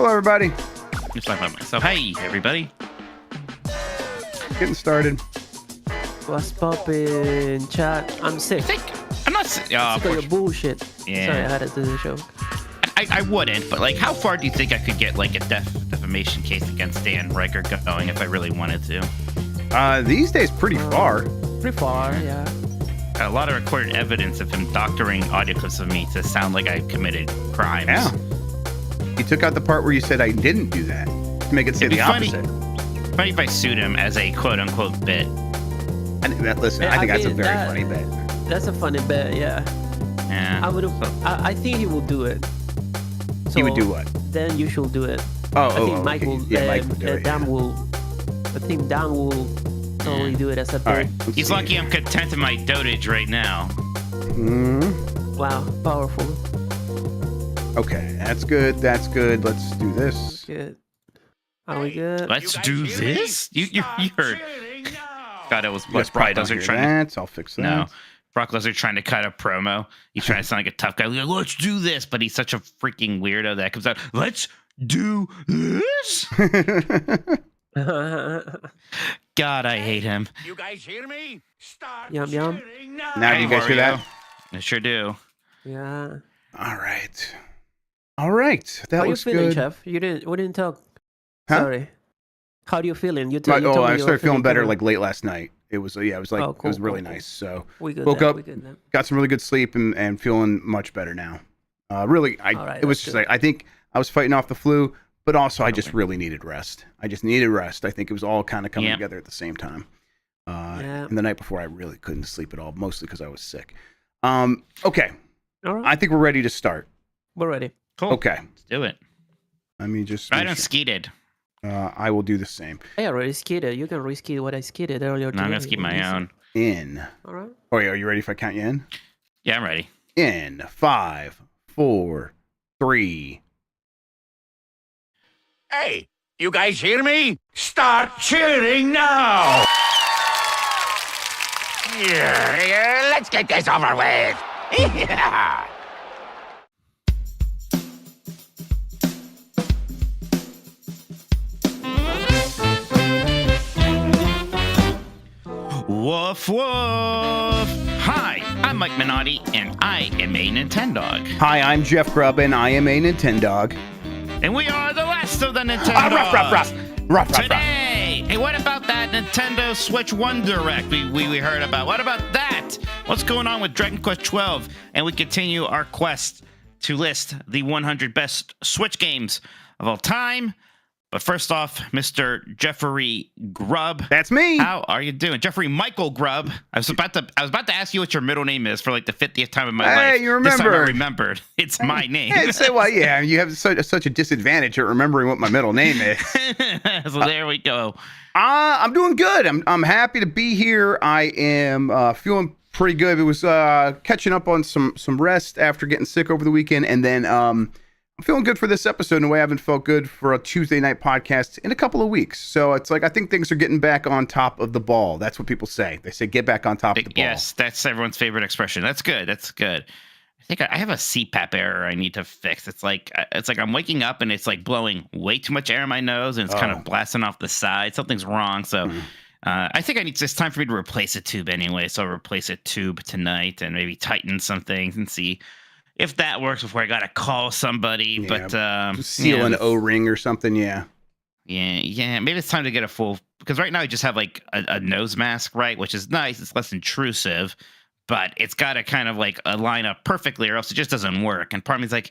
Hello, everybody. Just like that. So, hey, everybody. Getting started. What's poppin', chat? I'm sick. I'm not sick. Sick of your bullshit. Yeah. Sorry, I had to do the show. I wouldn't, but like, how far do you think I could get like a defamation case against Dan Riker going if I really wanted to? These days, pretty far. Pretty far, yeah. A lot of recorded evidence of him doctoring audio clips of me to sound like I committed crimes. Yeah. You took out the part where you said I didn't do that to make it say It'd be the opposite. Funny if I sued him as a quote-unquote bit. I think that's a very funny bit. That's a funny bit, yeah. Yeah. I think he will do it. So He would do what? Then you should do it. I think Mike will. Mike would do it. Dan will. I think Dan will totally do it as a bit. All right. He's lucky I'm content in my dotage right now. Mm-hmm. Wow, powerful. Okay, that's good. That's good. Let's do this. Good. Are we good? Let's do this? You heard. God, it was You guys probably don't hear that. I'll fix that. No. Brock Lesnar trying to cut a promo. He's trying to sound like a tough guy. Like, let's do this. But he's such a freaking weirdo that comes out, let's do this? God, I hate him. You guys hear me? Start Yum, yum. cheering now. Now, do you guys hear that? I sure do. Yeah. All right. All right. That How you looks feeling, good. Chef? We didn't talk. Huh? Sorry. How do you feeling? You told me I you were started feeling better good. like late last night. It was it was like Oh, cool, it was really cool, cool. nice. So We good woke then, up, we good then. got some really good sleep, and feeling much better now. Really, All right, it was that's just good. like I think I was fighting off the flu, but also I just really needed rest. I just needed rest. I think it was all kind of coming Yeah. together at the same time. Yeah. And the night before, I really couldn't sleep at all, mostly because I was sick. Okay, All right. I think we're ready to start. We're ready. Cool. Okay, Let's do it. let me just. I make done sure. skeeted. I will do the same. I already skidded. You can re-skid what I skidded earlier today. No, I'm going to keep my own. In. All right. Oh, yeah, are you ready if I count you in? Yeah, I'm ready. In 5, 4, 3. Hey, you guys hear me? Start cheering now. Yeah, let's get this over with. Yeah. Woof, woof. Hi, I'm Mike Minotti, and I am a Nintendog. Hi, I'm Jeff Grubb, and I am a Nintendog. And we are the last of the Nintendogs. Ruff. Today, hey, what about that Nintendo Switch 1 Direct we heard about? What about that? What's going on with Dragon Quest 12? And we continue our quest to list the 100 best Switch games of all time. But first off, Mr. Jeffrey Grubb. That's me. How are you doing? Jeffrey Michael Grubb. I was about to ask you what your middle name is for like the 50th time in my life. Hey, you This time I remembered. remembered. It's my name. Yeah, say, well, yeah, you have such a disadvantage at remembering what my middle name is. So there we go. I'm doing good. I'm happy to be here. I am feeling pretty good. It was catching up on some rest after getting sick over the weekend, and then I'm feeling good for this episode in a way I haven't felt good for a Tuesday night podcast in a couple of weeks. So it's like I think things are getting back on top of the ball. That's what people say. They say get back on top of the ball. Yes, that's everyone's favorite expression. That's good. That's good. I think I have a CPAP error I need to fix. It's like I'm waking up and it's like blowing way too much air in my nose and it's kind of blasting off the side. Something's wrong. So I think it's time for me to replace a tube anyway. So I'll replace a tube tonight and maybe tighten some things and see if that works before I gotta call somebody. Yeah, But seal an O-ring or something. Yeah. Yeah. Maybe it's time to get a full, because right now I just have like a nose mask, right? Which is nice. It's less intrusive, but it's got to kind of like line up perfectly or else it just doesn't work. And part of me's like,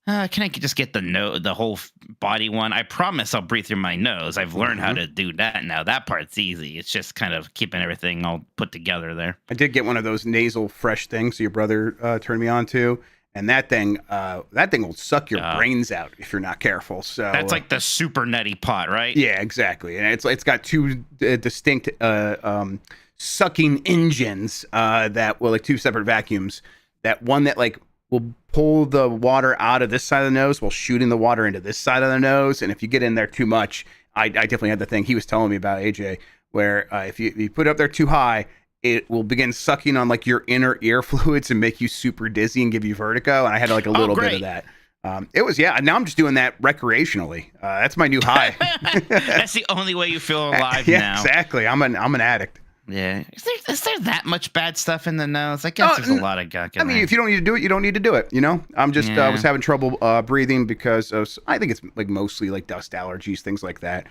can I just get the whole body one? I promise I'll breathe through my nose. I've learned how to do that now. That part's easy. It's just kind of keeping everything all put together there. I did get one of those nasal fresh things your brother turned me on to. And that thing will suck your brains out if you're not careful. So that's like the super nutty pot, right? Yeah, exactly. And it's got two distinct sucking engines that will, like, two separate vacuums. That one that like will pull the water out of this side of the nose while shooting the water into this side of the nose. And if you get in there too much, I definitely had the thing he was telling me about, AJ, where if you put it up there too high, it will begin sucking on like your inner ear fluids and make you super dizzy and give you vertigo. And I had like a little bit of that. It was, yeah. Now I'm just doing that recreationally. That's my new high. That's the only way you feel alive Yeah, now. exactly. I'm an addict. Yeah. Is there that much bad stuff in the nose? I guess there's a lot of gunk in I mean, there. if you don't need to do it, you don't need to do it. I'm just was having trouble breathing because I think it's like mostly like dust allergies, things like that.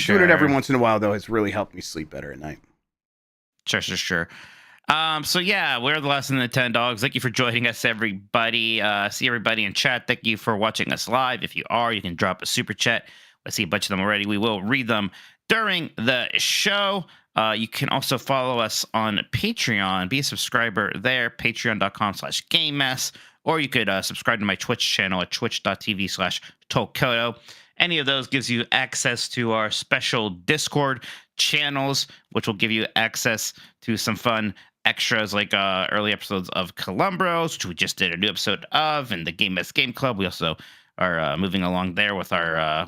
Doing it every once in a while though has really helped me sleep better at night. Sure. So yeah, we're the Last of the Nintendogs. Thank you for joining us, everybody. See everybody in chat. Thank you for watching us live. If you are, you can drop a super chat. I see a bunch of them already. We will read them during the show. You can also follow us on Patreon. Be a subscriber there, patreon.com/GameMess. Or you could subscribe to my Twitch channel at twitch.tv/Tolkoto. Any of those gives you access to our special Discord channels, which will give you access to some fun extras like early episodes of Columbros, which we just did a new episode of, and the Game Mess Game Club. We also are moving along there with our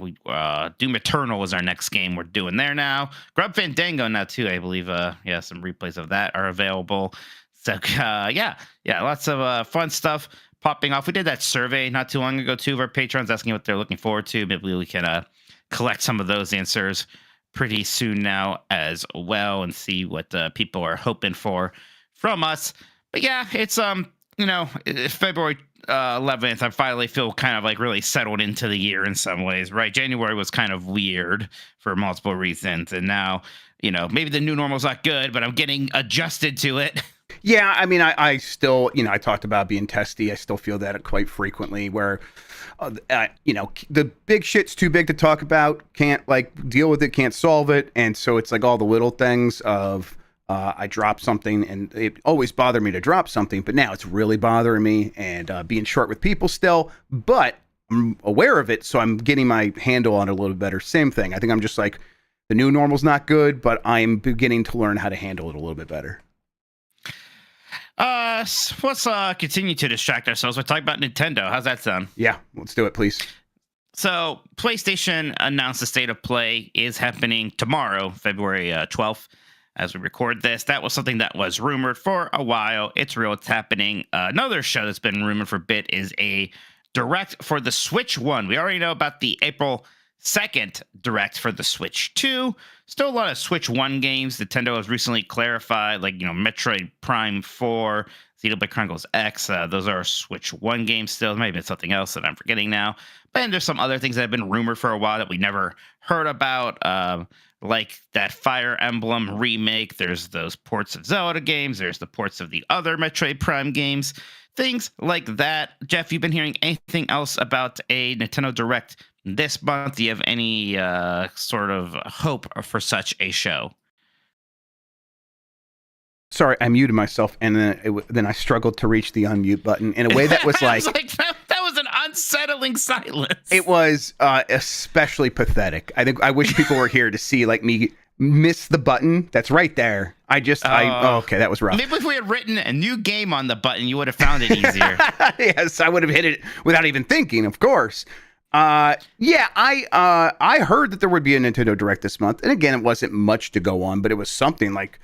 Doom Eternal is our next game we're doing there now. Grubb Fandango now too, I believe. Some replays of that are available. So lots of fun stuff popping off. We did that survey not too long ago too of our patrons asking what they're looking forward to. Maybe we can collect some of those answers pretty soon now as well and see what people are hoping for from us. But yeah, it's February 11th. I finally feel kind of like really settled into the year in some ways, right? January was kind of weird for multiple reasons, and now maybe the new normal's not good, but I'm getting adjusted to it. Yeah, I mean, I still, I talked about being testy. I still feel that quite frequently where, the big shit's too big to talk about, can't like deal with it, can't solve it. And so it's like all the little things of I drop something, and it always bothered me to drop something, but now it's really bothering me and being short with people still, but I'm aware of it. So I'm getting my handle on it a little better. Same thing. I think I'm just like, the new normal's not good, but I'm beginning to learn how to handle it a little bit better. Let's continue to distract ourselves by talking about Nintendo. How's that sound? Yeah, let's do it, please. So, PlayStation announced the State of Play is happening tomorrow, February 12th, as we record this. That was something that was rumored for a while. It's real. It's happening. Another show that's been rumored for a bit is a Direct for the Switch 1. We already know about the April 2nd Direct for the Switch 2. Still a lot of Switch 1 games. Nintendo has recently clarified, like, Metroid Prime 4, Xenoblade Chronicles X. Those are Switch 1 games still. Maybe it's something else that I'm forgetting now. But then there's some other things that have been rumored for a while that we never heard about, like that Fire Emblem remake. There's those ports of Zelda games. There's the ports of the other Metroid Prime games. Things like that. Jeff, you've been hearing anything else about a Nintendo Direct this month? Do you have any sort of hope for such a show? Sorry, I muted myself, and then I struggled to reach the unmute button in a way that was like... that was an unsettling silence. It was especially pathetic. I wish people were here to see like me miss the button that's right there. Okay, that was rough. Maybe if we had written a new game on the button, you would have found it easier. Yes, I would have hit it without even thinking, of course. I heard that there would be a Nintendo Direct this month, and again, it wasn't much to go on, but it was something like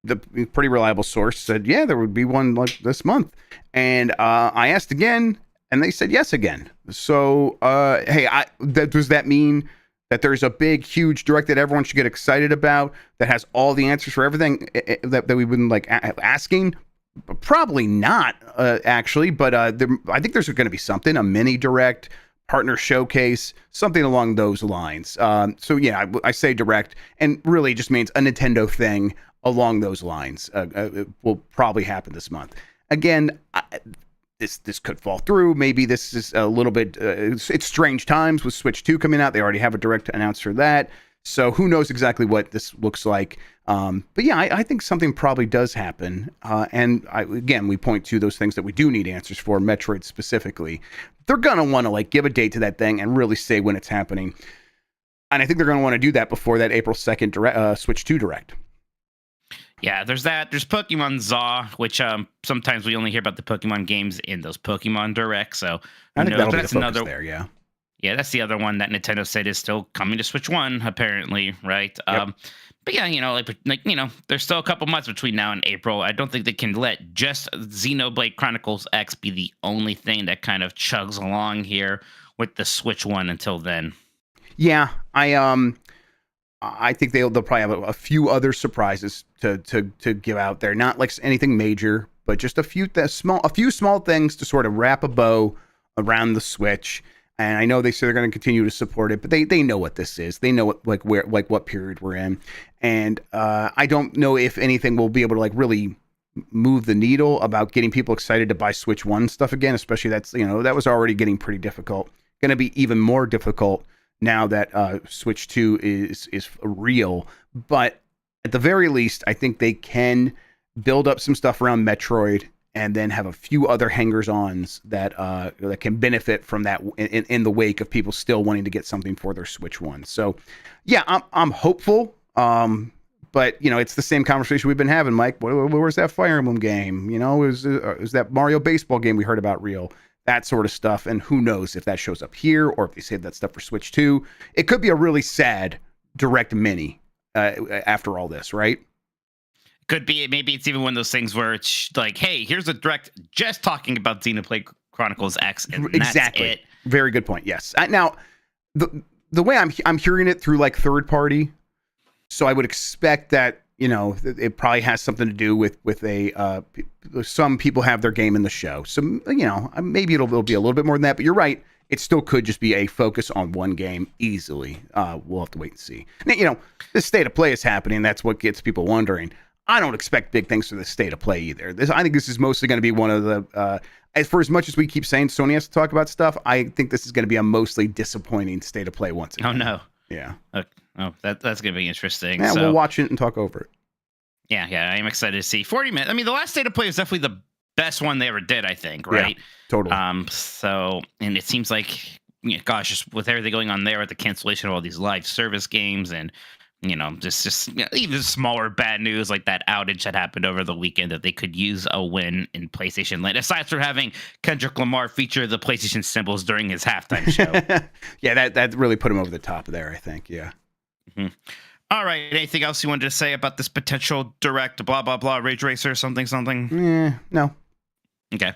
the pretty reliable source said, yeah, there would be one like this month, and I asked again, and they said yes again. So, hey, does that mean that there's a big, huge Direct that everyone should get excited about that has all the answers for everything that we've been like asking? Probably not, actually, but I think there's going to be something, a mini Direct, partner showcase, something along those lines. So yeah, I say Direct, and really just means a Nintendo thing along those lines. It will probably happen this month. Again, this could fall through. Maybe this is a little bit. It's strange times with Switch 2 coming out. They already have a Direct announced for that. So who knows exactly what this looks like. But yeah, I think something probably does happen. And we point to those things that we do need answers for, Metroid specifically. They're going to want to like give a date to that thing and really say when it's happening. And I think they're going to want to do that before that April 2nd Switch 2 Direct. Yeah, there's that. There's Pokemon Zaw, which sometimes we only hear about the Pokemon games in those Pokemon Directs. So I think that'll be the focus there, yeah. Yeah, that's the other one that Nintendo said is still coming to Switch 1, apparently, right? Yep. But yeah, there's still a couple months between now and April. I don't think they can let just Xenoblade Chronicles X be the only thing that kind of chugs along here with the Switch 1 until then. Yeah, I think they'll probably have a few other surprises to give out there. Not like anything major, but just a few small things to sort of wrap a bow around the Switch. And I know they say they're going to continue to support it, but they know what this is. They know what period we're in. And I don't know if anything will be able to really move the needle about getting people excited to buy Switch 1 stuff again, especially that was already getting pretty difficult. Going to be even more difficult now that Switch 2 is real. But at the very least, I think they can build up some stuff around Metroid and then have a few other hangers-ons that can benefit from that in the wake of people still wanting to get something for their Switch 1. So, yeah, I'm hopeful. But it's the same conversation we've been having, Mike. Where's that Fire Emblem game? Is that Mario baseball game we heard about real? That sort of stuff. And who knows if that shows up here or if they save that stuff for Switch 2. It could be a really sad Direct Mini after all this, right? Could be. Maybe it's even one of those things where it's like, hey, here's a Direct just talking about Xenoblade Chronicles X, and exactly. That's it. Very good point. Yes. Now, the way I'm hearing it through third party, so I would expect that it probably has something to do with some people have their game in the show. So maybe it'll be a little bit more than that. But you're right. It still could just be a focus on one game easily. We'll have to wait and see. Now, this state of play is happening. That's what gets people wondering. I don't expect big things for the state of play either. I think this is mostly going to be one of the, as much as we keep saying Sony has to talk about stuff, I think this is going to be a mostly disappointing state of play once again. Oh, no. Yeah. That's going to be interesting. Yeah, we'll watch it and talk over it. Yeah, I'm excited to see 40 minutes. I mean, the last state of play is definitely the best one they ever did, I think, right? Yeah, totally. And it seems like, gosh, just with everything going on there with the cancellation of all these live service games and, just even smaller bad news like that outage that happened over the weekend, that they could use a win in PlayStation Land, aside from having Kendrick Lamar feature the PlayStation symbols during his halftime show. Yeah, that really put him over the top there, I think. Yeah. Mm-hmm. All right. Anything else you wanted to say about this potential Direct blah, blah, blah, Rage Racer, something? No. Okay.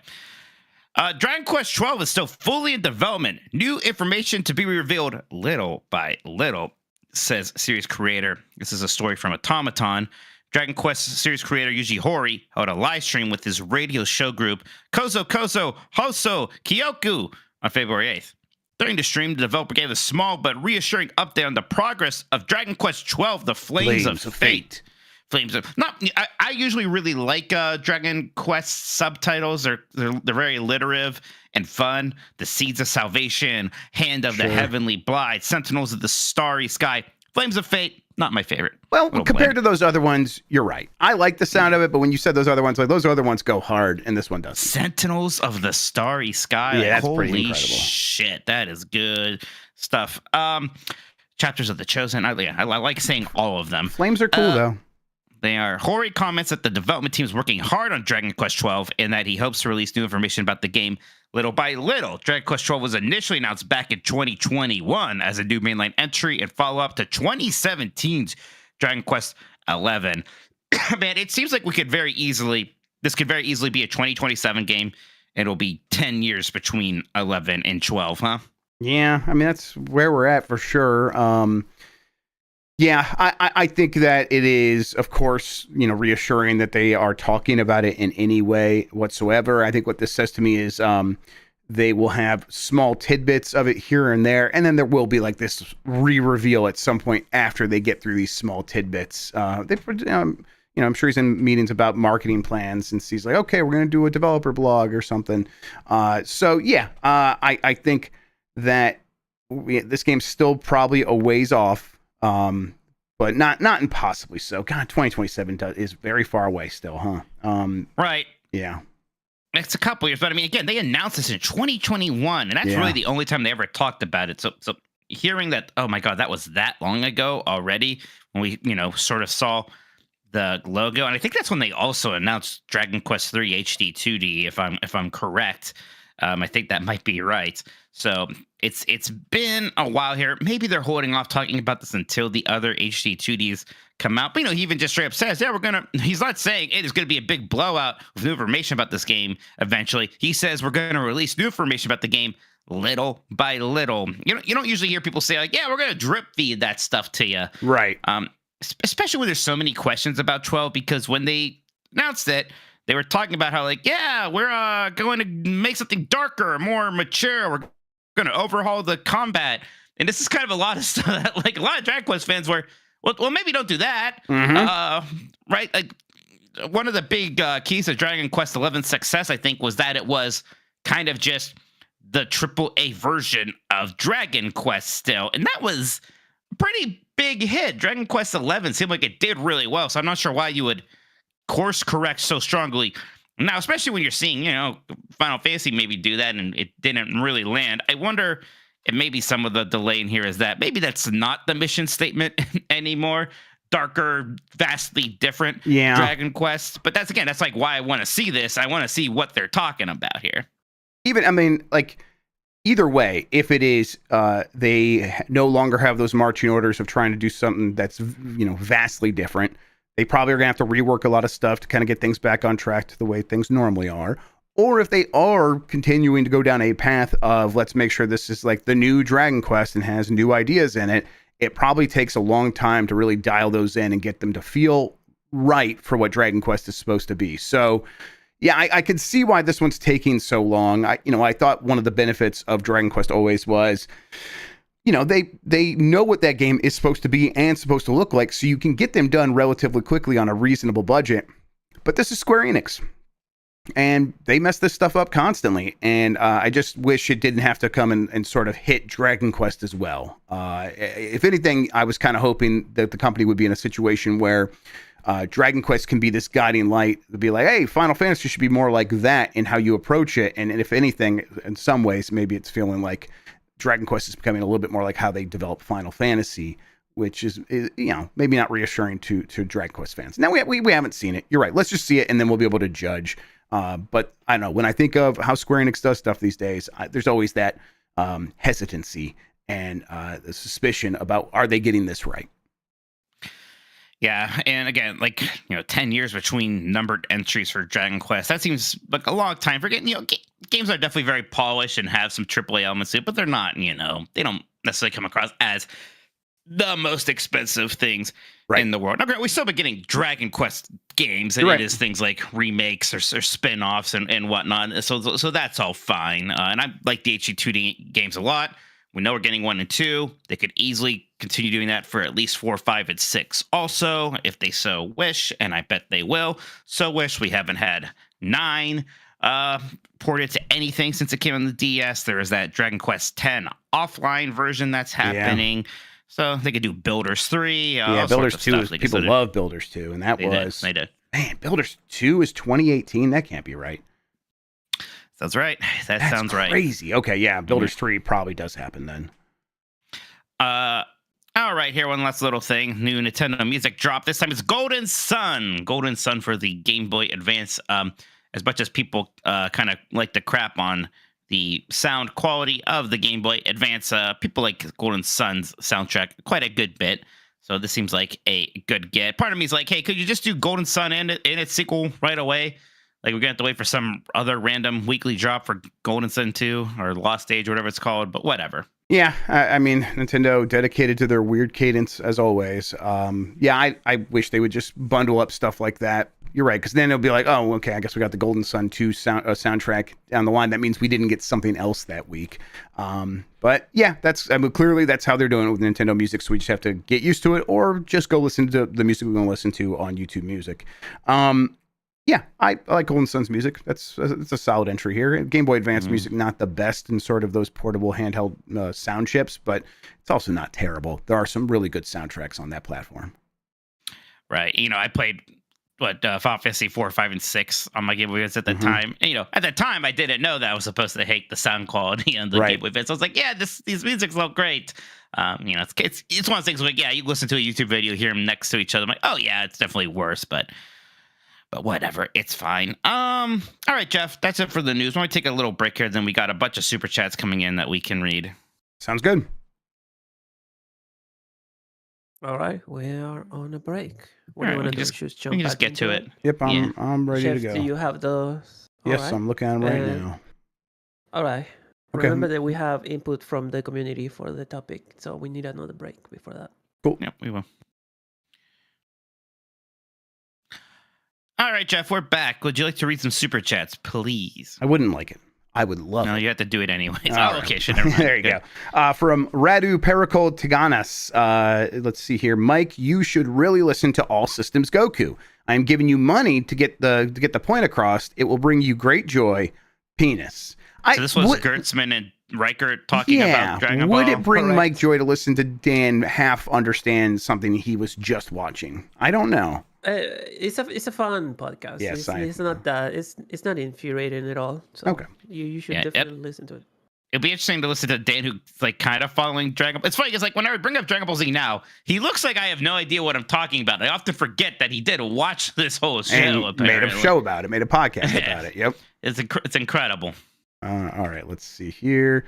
Dragon Quest 12 is still fully in development. New information to be revealed little by little, says series creator. This is a story from Automaton. Dragon Quest series creator Yuji Horii held a live stream with his radio show group Kozo Hoso Kyoku on February 8th. During the stream, the developer gave a small but reassuring update on the progress of Dragon Quest 12, The Flames of Fate. I usually really like Dragon Quest subtitles. They're very alliterative and fun. The Seeds of Salvation, Hand of the Heavenly Blight, Sentinels of the Starry Sky, Flames of Fate. Not my favorite. Well, compared to those other ones, you're right. I like the sound of it, but when you said those other ones, those other ones go hard, and this one doesn't. Sentinels of the Starry Sky. Yeah, that's pretty incredible. Shit, that is good stuff. Chapters of the Chosen. I like saying all of them. Flames are cool, though. They are. Horii comments that the development team is working hard on Dragon Quest 12 and that he hopes to release new information about the game little by little. Dragon Quest 12 was initially announced back in 2021 as a new mainline entry and follow-up to 2017's Dragon Quest 11. Man, it seems like this could very easily be a 2027 game. It'll be 10 years between 11 and 12, huh? Yeah, I mean, that's where we're at for sure. Yeah, I think that it is, of course, reassuring that they are talking about it in any way whatsoever. I think what this says to me is they will have small tidbits of it here and there, and then there will be this re-reveal at some point after they get through these small tidbits. I'm sure he's in meetings about marketing plans, and he's like, okay, we're going to do a developer blog or something. I think that this game's still probably a ways off. But not impossibly so. God, 2027 is very far away still, huh? Right. Yeah. It's a couple years, but I mean, again, they announced this in 2021, and that's really the only time they ever talked about it. So hearing that, oh my God, that was that long ago already when we, sort of saw the logo, and I think that's when they also announced Dragon Quest 3 HD 2D, if I'm correct. I think that might be right. So it's been a while here. Maybe they're holding off talking about this until the other HD 2Ds come out. But he even just straight up says, yeah, he's not saying, hey, there's gonna be a big blowout with new information about this game eventually. He says we're gonna release new information about the game little by little. You don't usually hear people say like, yeah, we're gonna drip feed that stuff to you. Right. Especially when there's so many questions about 12, because when they announced it, they were talking about how like, yeah, we're going to make something darker, more mature. We're going to overhaul the combat. And this is kind of a lot of stuff. Like a lot of Dragon Quest fans were, well, maybe don't do that. Right? Like one of the big keys of Dragon Quest XI's success, I think, was that it was kind of just the AAA version of Dragon Quest still. And that was a pretty big hit. Dragon Quest XI seemed like it did really well. So I'm not sure why you would course correct so strongly now, especially when you're seeing, Final Fantasy maybe do that and it didn't really land. I wonder if maybe some of the delay in here is that maybe that's not the mission statement anymore. Darker, vastly different Dragon Quest. But that's like why I want to see this. I want to see what they're talking about here. Either way, if it is, they no longer have those marching orders of trying to do something that's, vastly different. They probably are going to have to rework a lot of stuff to kind of get things back on track to the way things normally are. Or if they are continuing to go down a path of let's make sure this is like the new Dragon Quest and has new ideas in it, it probably takes a long time to really dial those in and get them to feel right for what Dragon Quest is supposed to be. So, yeah, I could see why this one's taking so long. I thought one of the benefits of Dragon Quest always was, they know what that game is supposed to be and supposed to look like, so you can get them done relatively quickly on a reasonable budget. But this is Square Enix, and they mess this stuff up constantly. And I just wish it didn't have to come and sort of hit Dragon Quest as well. If anything, I was kind of hoping that the company would be in a situation where Dragon Quest can be this guiding light to be like, hey, Final Fantasy should be more like that in how you approach it. And if anything, in some ways, maybe it's feeling like Dragon Quest is becoming a little bit more like how they develop Final Fantasy, which is maybe not reassuring to Dragon Quest fans. Now we haven't seen it. You're right. Let's just see it and then we'll be able to judge. But I don't know, when I think of how Square Enix does stuff these days, there's always that hesitancy and the suspicion about, are they getting this right? Yeah, and again, 10 years between numbered entries for Dragon Quest, that seems like a long time for getting, games are definitely very polished and have some AAA elements to it, but they're not, they don't necessarily come across as the most expensive things in the world. Now, we've still been getting Dragon Quest games, and it is things like remakes or spin-offs and whatnot, so that's all fine. And I like the HD2D games a lot. We know we're getting 1 and 2. They could easily continue doing that for at least 4, 5, and 6. Also, if they so wish, and I bet they will, so wish, we haven't had 9 ported to anything since it came on the DS. There is that Dragon Quest X offline version that's happening. Yeah. So they could do Builders 3. Builders 2. People love Builders 2, and they did. Man, Builders 2 is 2018. That can't be right. That's right. That's sounds right. Crazy. Okay, yeah. Builders 3 probably does happen then. All right, here, one last little thing. New Nintendo music drop. This time it's Golden Sun. Golden Sun for the Game Boy Advance. As much as people kind of like to crap on the sound quality of the Game Boy Advance, people like Golden Sun's soundtrack quite a good bit. So this seems like a good get. Part of me is like, hey, could you just do Golden Sun and its sequel right away? Like, we're going to have to wait for some other random weekly drop for Golden Sun 2 or Lost Age or whatever it's called, but whatever. Yeah, I mean, Nintendo dedicated to their weird cadence as always. I wish they would just bundle up stuff like that. You're right, because then it'll be like, oh, okay, I guess we got the Golden Sun 2 soundtrack down the line. That means we didn't get something else that week. But yeah, clearly that's how they're doing it with Nintendo Music, so we just have to get used to it or just go listen to the music we're going to listen to on YouTube Music. Yeah, I like Golden Sun's music. It's a solid entry here. Game Boy Advance music, not the best in sort of those portable handheld sound chips, but it's also not terrible. There are some really good soundtracks on that platform. Right. I played Final Fantasy 4, 5, and 6 on my Game Boy Advance at the time. And, at that time, I didn't know that I was supposed to hate the sound quality on the Game Boy Advance. I was like, yeah, these musics look great. It's one of those things like, yeah, you listen to a YouTube video, hear them next to each other. I'm like, oh yeah, it's definitely worse, but But whatever, it's fine. All right, Jeff, that's it for the news. Why don't we take a little break here? Then we got a bunch of super chats coming in that we can read. Sounds good. All right, we are on a break. What do you All right, want to we do? can Just we jump can just back get to into it. Yep, Yeah. I'm ready Chef, to go. do you have those? Yes, All right. I'm looking at them right And- now. All right. Okay. Remember that we have input from the community for the topic, so we need another break before that. Yep, we will. All right, Jeff, we're back. Would you like to read some super chats, please? I wouldn't like it. I would love No, it. you have to do it anyways. All Oh, right. okay, sure, never mind. There you Good. go. From Radu Pericol Tiganas. Let's see here. Mike, you should really listen to All Systems Goku. I am giving you money to get the point across. It will bring you great joy. Penis. So this was Gertzman and Reichert talking yeah. about Dragon Would Ball? it bring Correct. Mike joy to listen to Dan half understand something he was just watching? I don't know. It's a fun podcast. Yes, it's not that it's not infuriating at all. So Okay. you should Yeah, yep. definitely listen to it. It'd be interesting to listen to Dan, who's like kind of following Dragon Ball. It's funny because like when I would bring up Dragon Ball Z now, he looks like I have no idea what I'm talking about. I often forget that he did watch this whole show. And apparently. made a show about it. Made a podcast about it. Yep. It's incredible. All right, let's see here.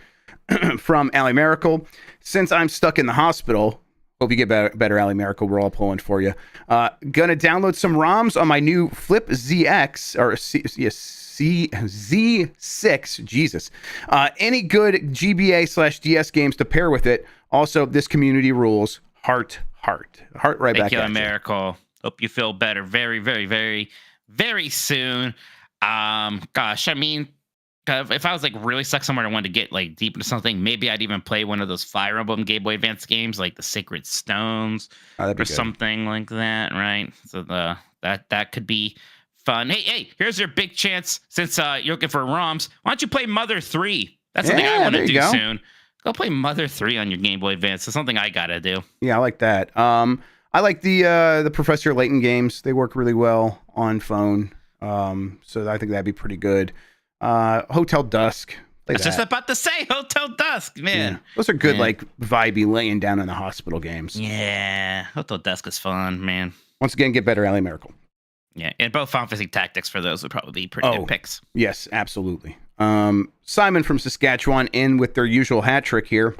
From Allie Miracle. Since I'm stuck in the hospital, hope you get better, Allie Miracle. We're all pulling for you. Gonna download some ROMs on my new Flip ZX or Z6. Jesus. Any good GBA/DS games to pair with it. Also, this community rules. Heart right Thank back you, at you. Miracle. Hope you feel better very, very, very, very soon. Gosh, I mean, if I was like really stuck somewhere and I wanted to get like deep into something, maybe I'd even play one of those Fire Emblem Game Boy Advance games, like the Sacred Stones That'd be or good. something like that, right? So that could be fun. Hey, here's your big chance since you're looking for ROMs. Why don't you play Mother 3? That's something I Yeah, want there to you do go. soon. Go play Mother 3 on your Game Boy Advance. It's something I gotta do. Yeah, I like that. I like the Professor Layton games. They work really well on phone. So I think that'd be pretty good. Hotel Dusk. I was just about to say Hotel Dusk, man. Yeah. Those are good, Yeah. like vibey laying down in the hospital games. Yeah, Hotel Dusk is fun, man. Once again, get better, Allie Miracle. Yeah, and both Final Fantasy Tactics for those would probably be pretty Oh. good picks. Yes, absolutely. Simon from Saskatchewan in with their usual hat trick here.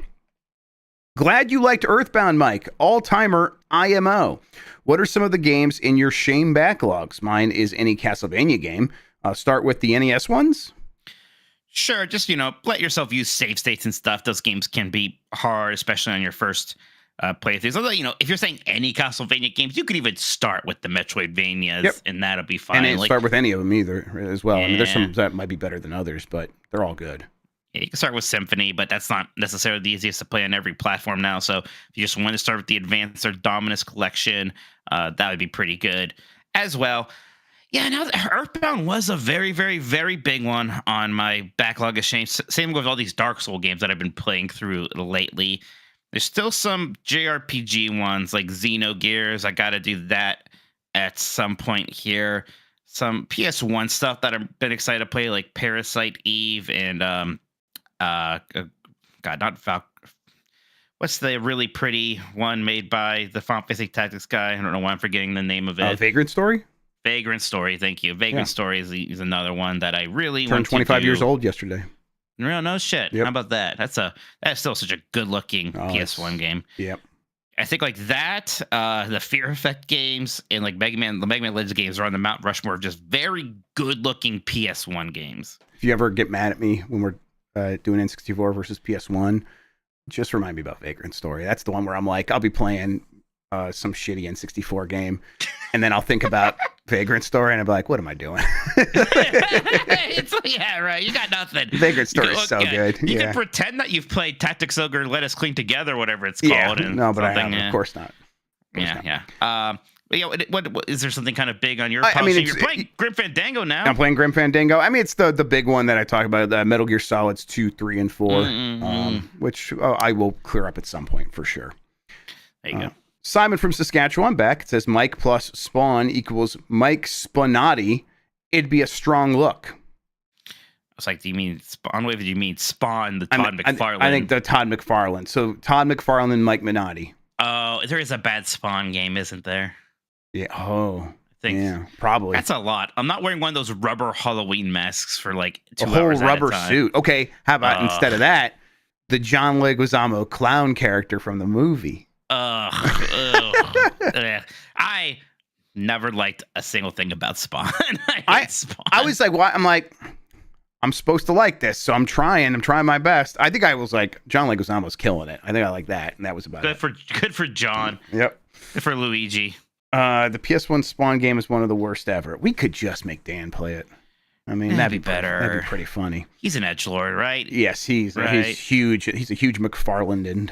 Glad you liked Earthbound, Mike. All-timer IMO. What are some of the games in your shame backlogs? Mine is any Castlevania game. Start with the NES ones. Sure, just let yourself use save states and stuff. Those games can be hard, especially on your first playthroughs. Although if you're saying any Castlevania games, you could even start with the Metroidvanias, Yep. and that'll be fine. And then Like, start with any of them either as well. I mean, there's Yeah. some that might be better than others, but they're all good. yeah, you can start with Symphony, but that's not necessarily the easiest to play on every platform now. So if you just want to start with the Advanced or Dominus Collection, that would be pretty good as well. Yeah, now Earthbound was a very, very, very big one on my backlog of shame. Same with all these Dark Soul games that I've been playing through lately. There's still some JRPG ones like Xenogears. I got to do that at some point here. Some PS1 stuff that I've been excited to play, like Parasite Eve and what's the really pretty one made by the Final Fantasy Tactics guy? I don't know why I'm forgetting the name of it. Vagrant Story Vagrant Story, thank you. Vagrant Story is another one that I really turned want to 25 do. years old yesterday. No shit. Yep. How about that? That's still such a good looking PS1 game. Yep. I think like that, the Fear Effect games and like the Mega Man Legends games are on the Mount Rushmore of just very good looking PS1 games. If you ever get mad at me when we're doing N64 versus PS1, just remind me about Vagrant Story. That's the one where I'm like, I'll be playing some shitty N64 game, and then I'll think about Vagrant Story, and I'll be like, what am I doing? It's like, yeah, right. You got nothing. Vagrant Story You is so look good. You Yeah. can pretend that you've played Tactics Ogre, Let Us Clean Together, whatever it's Yeah, called. And no, but I something, haven't. Of course not. Yeah. But what is there something kind of big on your I mean, policy? it's- You're playing Grim Fandango now. I'm playing Grim Fandango. I mean, it's the big one that I talk about, Metal Gear Solids 2, 3, and 4, which I will clear up at some point for sure. There you go. Simon from Saskatchewan back. It says Mike plus Spawn equals Mike Spanotti. It'd be a strong look. I was like, do you mean Spawn Wave? Do you mean Spawn, the I Todd mean, McFarlane? I think the Todd McFarlane. So Todd McFarlane, Mike Minotti. Oh, there is a bad Spawn game, isn't there? Yeah. Oh. I think Yeah, probably. that's a lot. I'm not wearing one of those rubber Halloween masks for like 2 A whole hours rubber at a time. suit. Okay, how about Ugh. instead of that, the John Leguizamo clown character from the movie? Ugh. I never liked a single thing about Spawn. I hate Spawn. I was like, what? I'm like, I'm supposed to like this, so I'm trying my best. I think I was like, John Leguizamo's killing it. I think I like that, and that was about good it. good for John. Yep. Good for Luigi. The PS1 Spawn game is one of the worst ever. We could just make Dan play it. I mean, that'd be better. That'd be pretty funny. He's an edgelord, right? Yes, he's Right. huge. He's a huge McFarland. And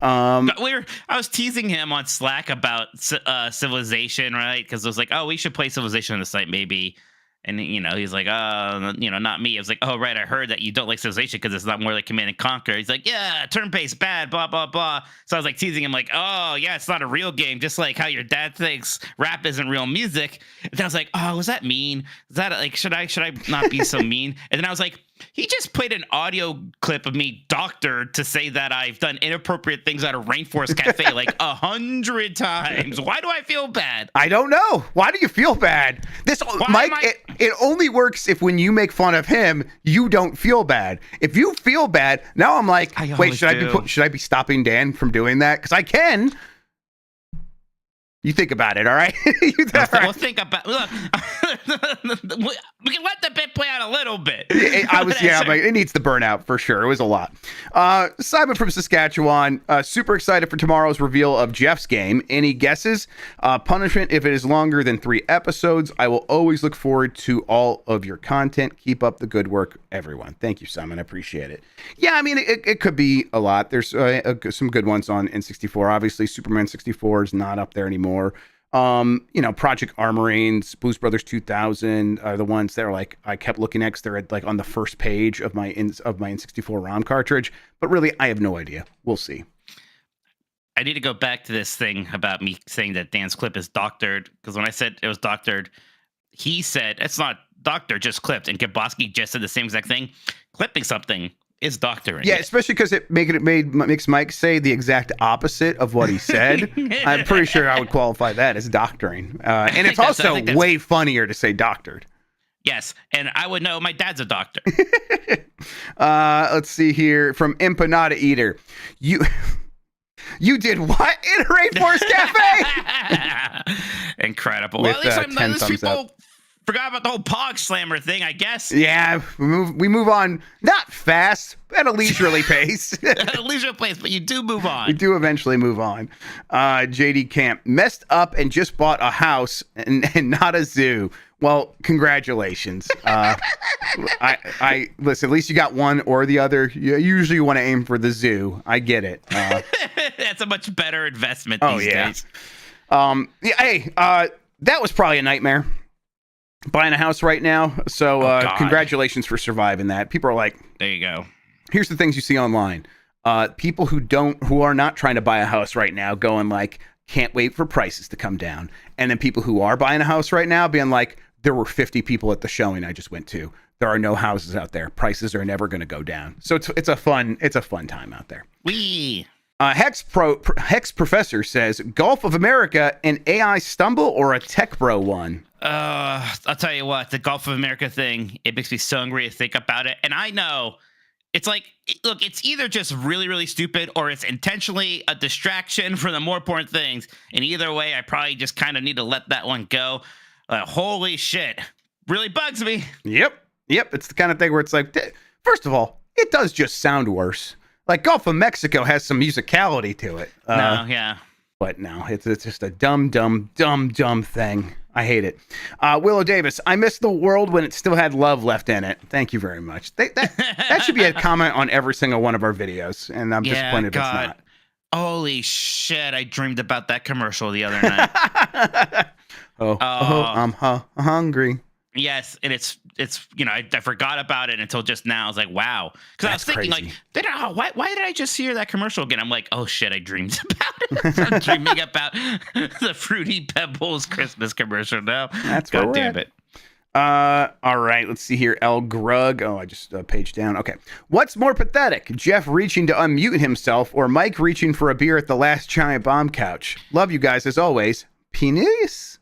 I was teasing him on Slack about Civilization, right? Because I was like, "Oh, we should play Civilization on the site, maybe." And he's like, not me. I was like, "Oh, right, I heard that you don't like Civilization because it's not more like Command and Conquer." He's like, "Yeah, turn-based bad, blah blah blah." So I was like teasing him, like, "Oh, yeah, it's not a real game, just like how your dad thinks rap isn't real music." And then I was like, "Oh, was that mean? Is that like should I not be so mean?" And then I was like, he just played an audio clip of me doctored to say that I've done inappropriate things at a Rainforest Cafe like 100 times. Why do I feel bad? I don't know. Why do you feel bad? Mike, it only works if when you make fun of him, you don't feel bad. If you feel bad, now I'm like, I wait, always should I be stopping Dan from doing that? Because I can. You think about it, all right? We'll think about. Look, we can let the bit play out a little bit. It needs the burnout for sure. It was a lot. Simon from Saskatchewan, super excited for tomorrow's reveal of Jeff's game. Any guesses? Punishment if it is longer than 3 episodes. I will always look forward to all of your content. Keep up the good work, everyone. Thank you, Simon. I appreciate it. Yeah, I mean, it could be a lot. There's some good ones on N64. Obviously, Superman 64 is not up there anymore. Project Armorines, Blues Brothers 2000 are the ones that are like I kept looking at because they're like on the first page of my N64 ROM cartridge. But really, I have no idea. We'll see. I need to go back to this thing about me saying that Dan's clip is doctored, because when I said it was doctored, he said it's not doctored, just clipped, and Gaboski just said the same exact thing. Clipping something is doctoring. Yeah, especially because it makes Mike say the exact opposite of what he said. I'm pretty sure I would qualify that as doctoring. And it's also way funnier to say doctored. Yes, and I would know my dad's a doctor. Let's see here from Empanada Eater. You did what in a Rainforest Cafe? Incredible. With, well, at least thumbs people up. forgot about the whole Pog Slammer thing, I guess. Yeah, we move on, not fast, at a leisurely pace. At a leisure place, but you do move on. We do eventually move on. JD Camp messed up and just bought a house and not a zoo. Well, congratulations. I listen. At least you got one or the other. You usually want to aim for the zoo. I get it. That's a much better investment these days. Hey, that was probably a nightmare. Buying a house right now. So congratulations for surviving that. People are like, there you go. Here's the things you see online. People who are not trying to buy a house right now going like, can't wait for prices to come down. And then people who are buying a house right now being like, there were 50 people at the showing I just went to. There are no houses out there. Prices are never going to go down. So it's a fun time out there. Hex Professor says, Gulf of America, an AI stumble or a tech bro one? I'll tell you what, the Gulf of America thing, it makes me so angry to think about it. And I know it's like, look, it's either just really, really stupid or it's intentionally a distraction from the more important things. And either way, I probably just kind of need to let that one go. Holy shit. Really bugs me. Yep. It's the kind of thing where it's like, first of all, it does just sound worse. Like Gulf of Mexico has some musicality to it. But no, it's just a dumb thing. I hate it. Willow Davis, I miss the world when it still had love left in it. Thank you very much. That should be a comment on every single one of our videos, and I'm disappointed it's not. Holy shit, I dreamed about that commercial the other night. I'm hungry. Yes, and it's I forgot about it until just now. I was like, wow, because I was thinking crazy. like, why did I just hear that commercial again? I'm like, oh shit, I dreamed about it. I'm dreaming about the Fruity Pebbles Christmas commercial now. That's God damn it. All right, let's see here. El Grug. Oh, I just page down. Okay, what's more pathetic, Jeff reaching to unmute himself or Mike reaching for a beer at the last giant bomb couch? Love you guys as always. Penis.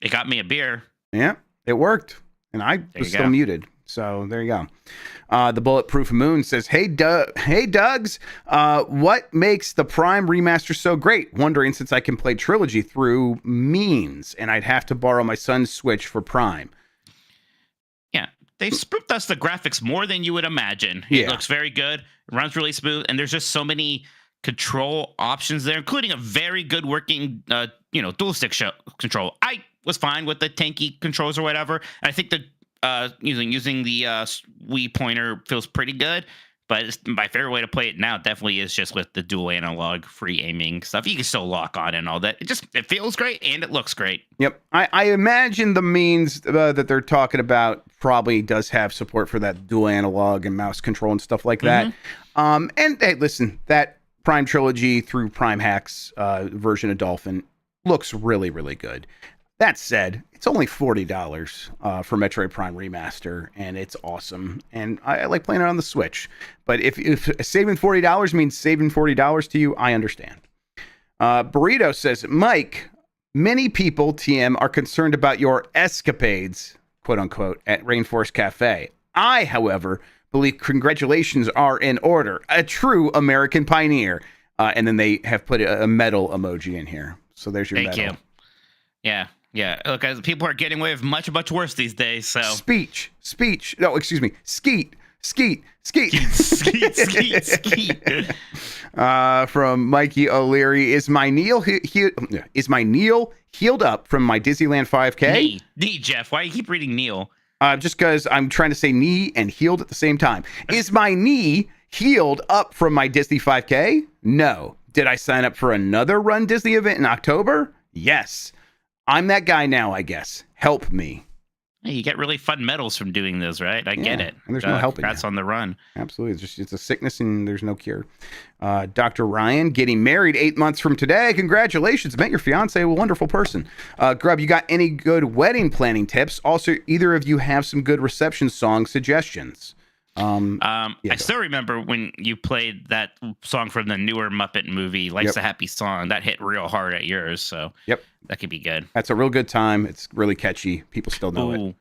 It got me a beer. Yeah, it worked. And I was still muted. So there you go. The Bulletproof Moon says, Hey, Dougs, what makes the Prime remaster so great? Wondering since I can play Trilogy through means, and I'd have to borrow my son's Switch for Prime. Yeah, they spoofed us the graphics more than you would imagine. It looks very good, it runs really smooth, and there's just so many control options there, including a very good working, dual stick control. I was fine with the tanky controls or whatever. And I think that using the Wii pointer feels pretty good, but my favorite way to play it now definitely is just with the dual analog free aiming stuff. You can still lock on and all that. It feels great and it looks great. Yep. I imagine the means that they're talking about probably does have support for that dual analog and mouse control and stuff like that. And hey, listen, that Prime Trilogy through Prime Hacks version of Dolphin looks really, really good. That said, it's only $40 for Metroid Prime Remaster, and it's awesome. And I like playing it on the Switch. But if saving $40 means saving $40 to you, I understand. Burrito says, Mike, many people, TM, are concerned about your escapades, quote unquote, at Rainforest Cafe. I, however, believe congratulations are in order. A true American pioneer. And then they have put a medal emoji in here. So there's your medal. Thank you. Yeah. Yeah, look, guys, people are getting away with much, much worse these days, so... Speech. No, excuse me. Skeet. Skeet. From Mikey O'Leary, is my Neil healed up from my Disneyland 5K? Knee, Jeff. Why do you keep reading Neil? Just because I'm trying to say knee and healed at the same time. Is my knee healed up from my Disney 5K? No. Did I sign up for another Run Disney event in October? Yes. I'm that guy now, I guess. Help me. Hey, you get really fun medals from doing this, right? I get it. And there's no helping. Congrats on the run. Absolutely. It's a sickness and there's no cure. Dr. Ryan, getting married 8 months from today. Congratulations. Met your fiance, a wonderful person. Grubb, you got any good wedding planning tips? Also, either of you have some good reception song suggestions? I still remember when you played that song from the newer Muppet movie, Life's a Happy Song. That hit real hard at yours, so that could be good. That's a real good time. It's really catchy. People still know it.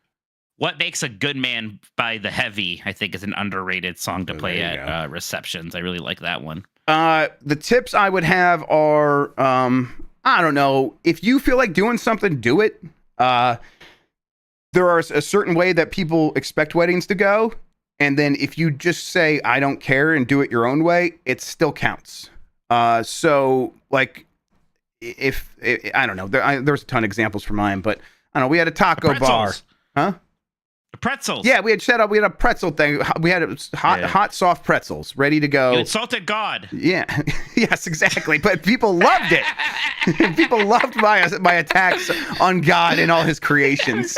What Makes a Good Man by The Heavy, I think, is an underrated song to play at receptions. I really like that one. The tips I would have are, I don't know. If you feel like doing something, do it. There are a certain way that people expect weddings to go. And then if you just say, I don't care and do it your own way, it still counts. So like I don't know, there's a ton of examples for mine, but I don't know. We had a taco bar. Huh? The pretzels. Yeah, we had a pretzel thing. We had hot, soft pretzels ready to go. You insulted God. Yeah. Yes, exactly. But people loved it. People loved my attacks on God and all his creations.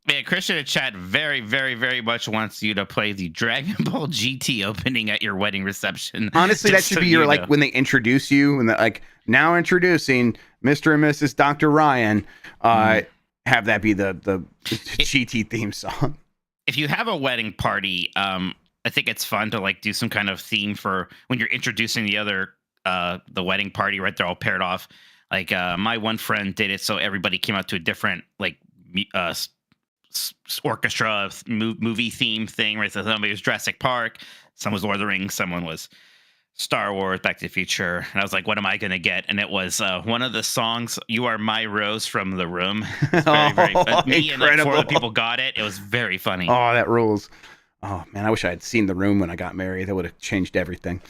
Man, Christian in chat very, very, very much wants you to play the Dragon Ball GT opening at your wedding reception. Honestly, that should be your, like, when they introduce you, and like, now introducing Mr. and Mrs. Dr. Ryan, have that be the GT theme song. If you have a wedding party, I think it's fun to like do some kind of theme for when you're introducing the wedding party, right? They're all paired off. Like my one friend did it so everybody came out to a different like orchestra movie theme thing, right? So somebody was Jurassic Park, someone was Lord of the Rings, someone was Star Wars, Back to the Future, and I was like, what am I gonna get? And it was one of the songs, You Are My Rose from The Room. Very, very me and like 4 other people got it. It was very funny. Oh, that rules. Oh man, I wish I had seen The Room when I got married. That would have changed everything.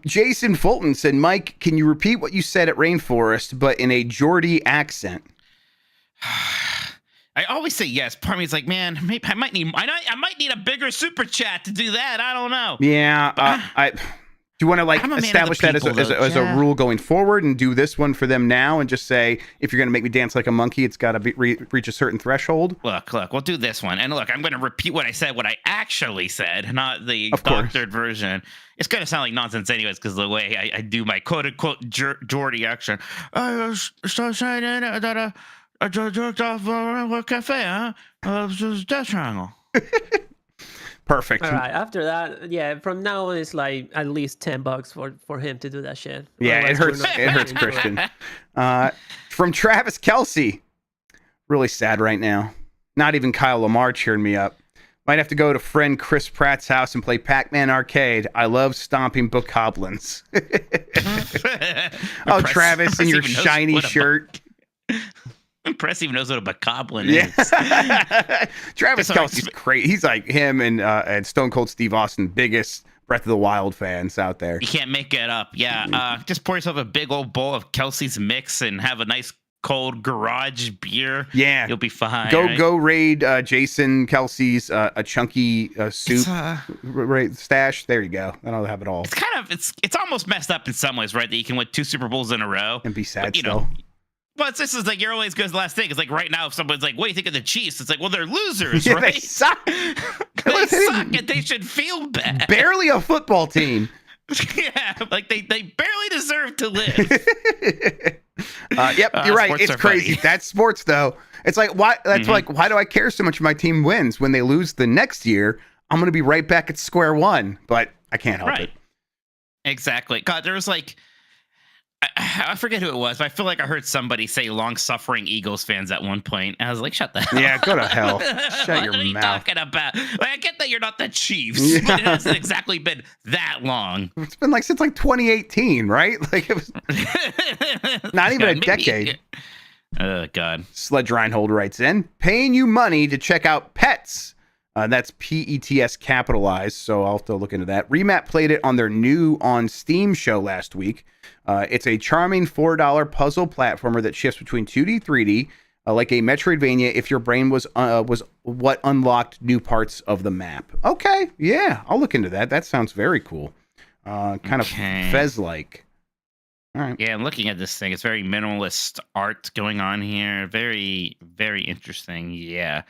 Jason Fulton said, Mike, can you repeat what you said at Rainforest, but in a Geordie accent? I always say yes. Part of me is like, man, maybe I might need a bigger super chat to do that. I don't know. Yeah, do you want to like establish that as a rule going forward and do this one for them now and just say, if you're going to make me dance like a monkey, it's got to reach a certain threshold? Look, we'll do this one. And look, I'm going to repeat what I actually said, not the doctored version. It's going to sound like nonsense anyways because of the way I do my quote-unquote Geordie accent. I start saying that I jerked off a cafe, huh? Death Triangle. Perfect. All right. After that, yeah. From now on, it's like at least $10 for him to do that shit. Yeah, it hurts. It hurts, Christian. From Travis Kelsey. Really sad right now. Not even Kyle Lamar cheering me up. Might have to go to friend Chris Pratt's house and play Pac-Man Arcade. I love stomping bokoblins. Oh, Travis in your shiny shirt. Press even knows what a bokoblin is. Travis Sorry. Kelsey's crazy. He's like him and Stone Cold Steve Austin, biggest Breath of the Wild fans out there. You can't make it up. Yeah. Just pour yourself a big old bowl of Kelsey's mix and have a nice cold garage beer. Yeah. You'll be fine. Go raid Jason Kelsey's a chunky soup stash. There you go. Then I'll have it all. It's kind of it's almost messed up in some ways, right? That you can win 2 Super Bowls in a row and be sad you still. Know, but this is like, you're always goes the last thing. It's like right now, if someone's like, what do you think of the Chiefs? It's like, well, they're losers, yeah, right? They suck. They suck and they should feel bad. Barely a football team. Yeah, like they barely deserve to live. Yep, you're right. It's crazy. Funny. That's sports, though. It's like, why? That's like, why do I care so much if my team wins? When they lose the next year, I'm going to be right back at square one. But I can't help it. Exactly. God, there was like, I forget who it was, but I feel like I heard somebody say long-suffering Eagles fans at one point. I was like, shut the hell. Yeah, go to hell. Shut your mouth. What are you talking about? Like, I get that you're not the Chiefs, but it hasn't exactly been that long. It's been like since like 2018, right? Like it was not even a decade. Oh, God. Sledge Reinhold writes in, paying you money to check out Pets. That's PETS capitalized, so I'll have to look into that. Remap played it on their new On Steam show last week. It's a charming $4 puzzle platformer that shifts between 2D, 3D, like a Metroidvania if your brain was what unlocked new parts of the map. Okay, yeah, I'll look into that. That sounds very cool. Kind of Fez-like. All right. Yeah, I'm looking at this thing. It's very minimalist art going on here. Very, very interesting. Yeah.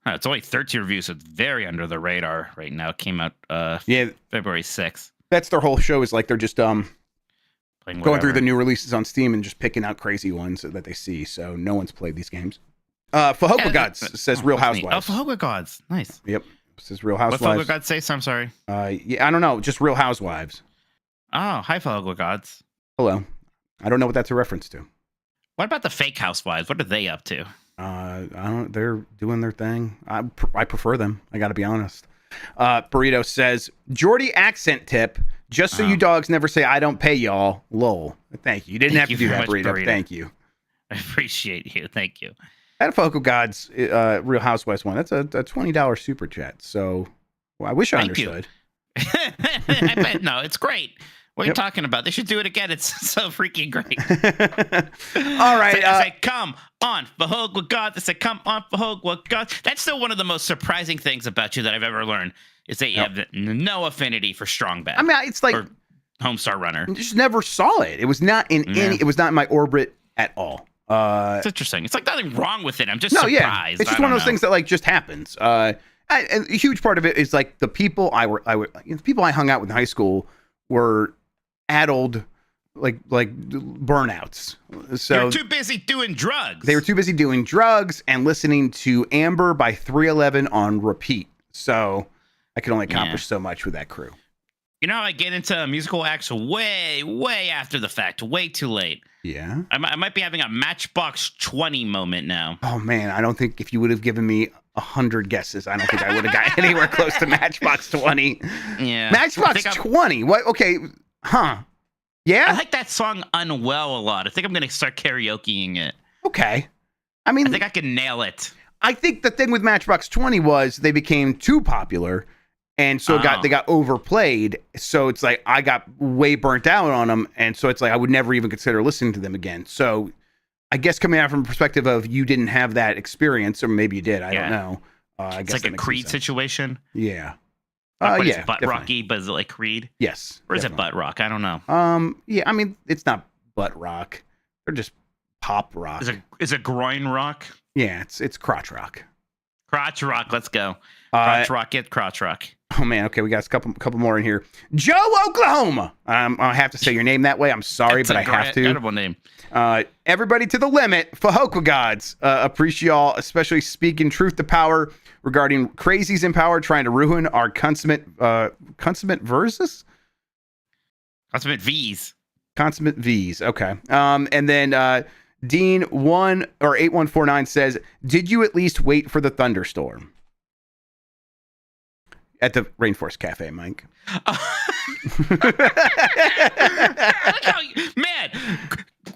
It's only 13 reviews, so it's very under the radar right now. It came out February 6th. That's their whole show, is like they're just going through the new releases on Steam and just picking out crazy ones that they see. So no one's played these games. Fahokwa Gods says Real Housewives. Oh, Fahokwa Gods. Nice. Yep. It says Real Housewives. What Fahokwa Gods say? So I'm sorry. Yeah, I don't know. Just Real Housewives. Oh, hi, Fahokwa Gods. Hello. I don't know what that's a reference to. What about the fake housewives? What are they up to? I don't. They're doing their thing. I prefer them. I got to be honest. Burrito says Geordie accent tip. Just so you dogs never say I don't pay y'all. Lol. Thank you. You didn't have to do that, Burrito. Thank you. I appreciate you. Thank you. That Fahokwa Gods Real Housewives one. That's a $20 super chat. So I wish I understood. I bet no, it's great. What are you talking about? They should do it again. It's so freaking great. All right. I say, come on, Fahokwa Gods. I say, come on, Fahokwa Gods. That's still one of the most surprising things about you that I've ever learned, is that you have no affinity for strong bad. I mean, it's like Homestar Runner. I just never saw it. It was not in any. It was not in my orbit at all. It's interesting. It's like nothing wrong with it. I'm just surprised. Yeah. It's just one of those things that like just happens. And a huge part of it is like the people the people I hung out with in high school were addled, like burnouts. So they were too busy doing drugs. They were too busy doing drugs and listening to Amber by 311 on repeat. So I could only accomplish so much with that crew. You know how I get into musical acts way after the fact, way too late. Yeah. I might be having a Matchbox 20 moment now. Oh man, I don't think if you would have given me 100 guesses, I don't think I would have gotten anywhere close to Matchbox 20. Yeah. Matchbox 20? What? Okay. Huh. Yeah? I like that song Unwell a lot. I think I'm going to start karaokeing it. Okay. I mean, I think I can nail it. I think the thing with Matchbox 20 was they became too popular, and so they got overplayed. So it's like I got way burnt out on them, and so it's like I would never even consider listening to them again. So I guess coming out from a perspective of you didn't have that experience, or maybe you did. I don't know. I guess like a Creed situation. Yeah. It's butt rocky, but is it like Creed? Yes. Or is it butt rock? I don't know. Yeah, I mean, it's not butt rock. They're just pop rock. Is it groin rock? Yeah, it's crotch rock. Crotch rock, let's go. Crotch rock, get crotch rock. Oh man, okay, we got a couple more in here. Joe, Oklahoma. I have to say your name that way. I'm sorry, but I have to. Incredible name. Everybody to the limit. Fahokwa Gods. Appreciate y'all, especially speaking truth to power regarding crazies in power trying to ruin our consummate verses. Consummate V's. Consummate V's. Okay. And then Dean 8149 says, "Did you at least wait for the thunderstorm at the Rainforest Cafe, Mike?" Man,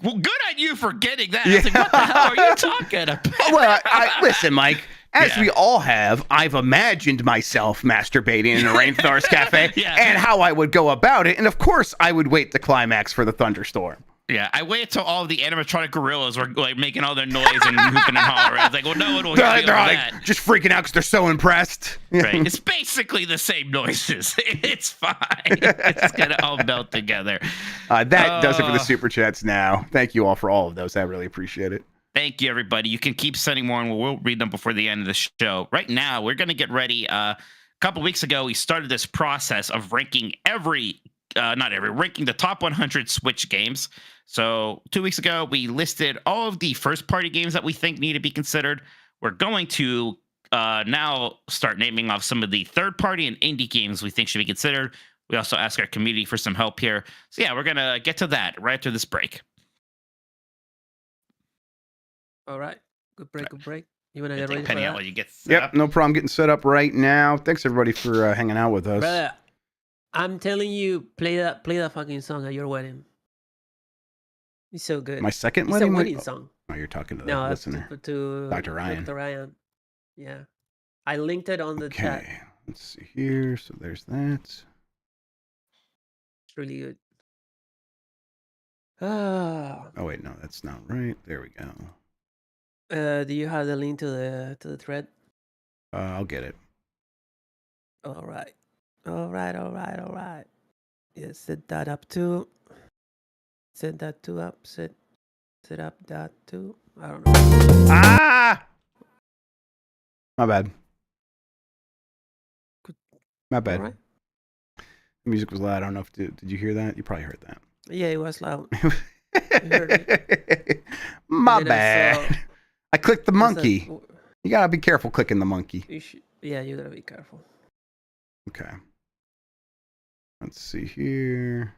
well, good on you for getting that. I was like, what the hell are you talking about? Well, listen, Mike. As Yeah. we all have, I've imagined myself masturbating in a Rainforest Cafe and how I would go about it. And of course, I would wait the climax for the thunderstorm. Yeah, I waited till all the animatronic gorillas were like making all their noise and hooping and hollering. I was like, well, no one will hear They're me over like that. just freaking out because they're so impressed. Right. It's basically the same noises. It's fine. It's gonna all melt together. That does it for the super chats now. Thank you all for all of those. I really appreciate it. Thank you, everybody. You can keep sending more, and we'll read them before the end of the show. Right now, we're going to get ready. A couple weeks ago, we started this process of ranking ranking the top 100 Switch games. So 2 weeks ago, we listed all of the first-party games that we think need to be considered. We're going to now start naming off some of the third-party and indie games we think should be considered. We also ask our community for some help here. So yeah, we're going to get to that right after this break. All right. Good break. You want to get ready for Penny out that? while you get set up. No problem. Getting set up right now. Thanks everybody for hanging out with us. Brother, I'm telling you, play that fucking song at your wedding. It's so good. My second It's wedding. a wedding song. Oh, you're talking to the No, listener. to Dr. Ryan. Dr. Ryan. Yeah. I linked it on the chat. Okay. Let's see here. So there's that. It's really good. Ah. Oh wait, no, that's not right. There we go. Do you have the link to the thread? I'll get it. All right. Yeah, set that up too. Set that two up. Set up that too. I don't know. Ah! My bad. My bad. All right. The music was loud. I don't know if did you hear that? You probably heard that. Yeah, it was loud. My And then bad. I clicked the I saw- monkey. You gotta be careful clicking the monkey. Yeah, you gotta be careful. Okay. Let's see here.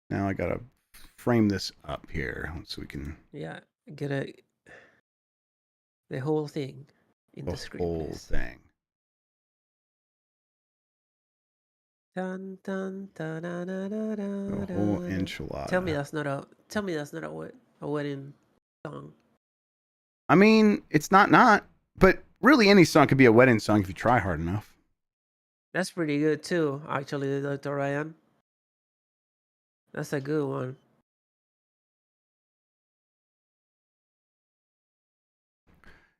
Now I gotta frame this up here so we can Yeah, get the whole thing in the screen. whole please. thing. Dun, dun, dun, dun, dun, dun, The dun, whole dun. enchilada. Tell me that's not a wedding song. I mean, it's not, but really any song could be a wedding song if you try hard enough. That's pretty good too, actually, Dr. Ryan. That's a good one.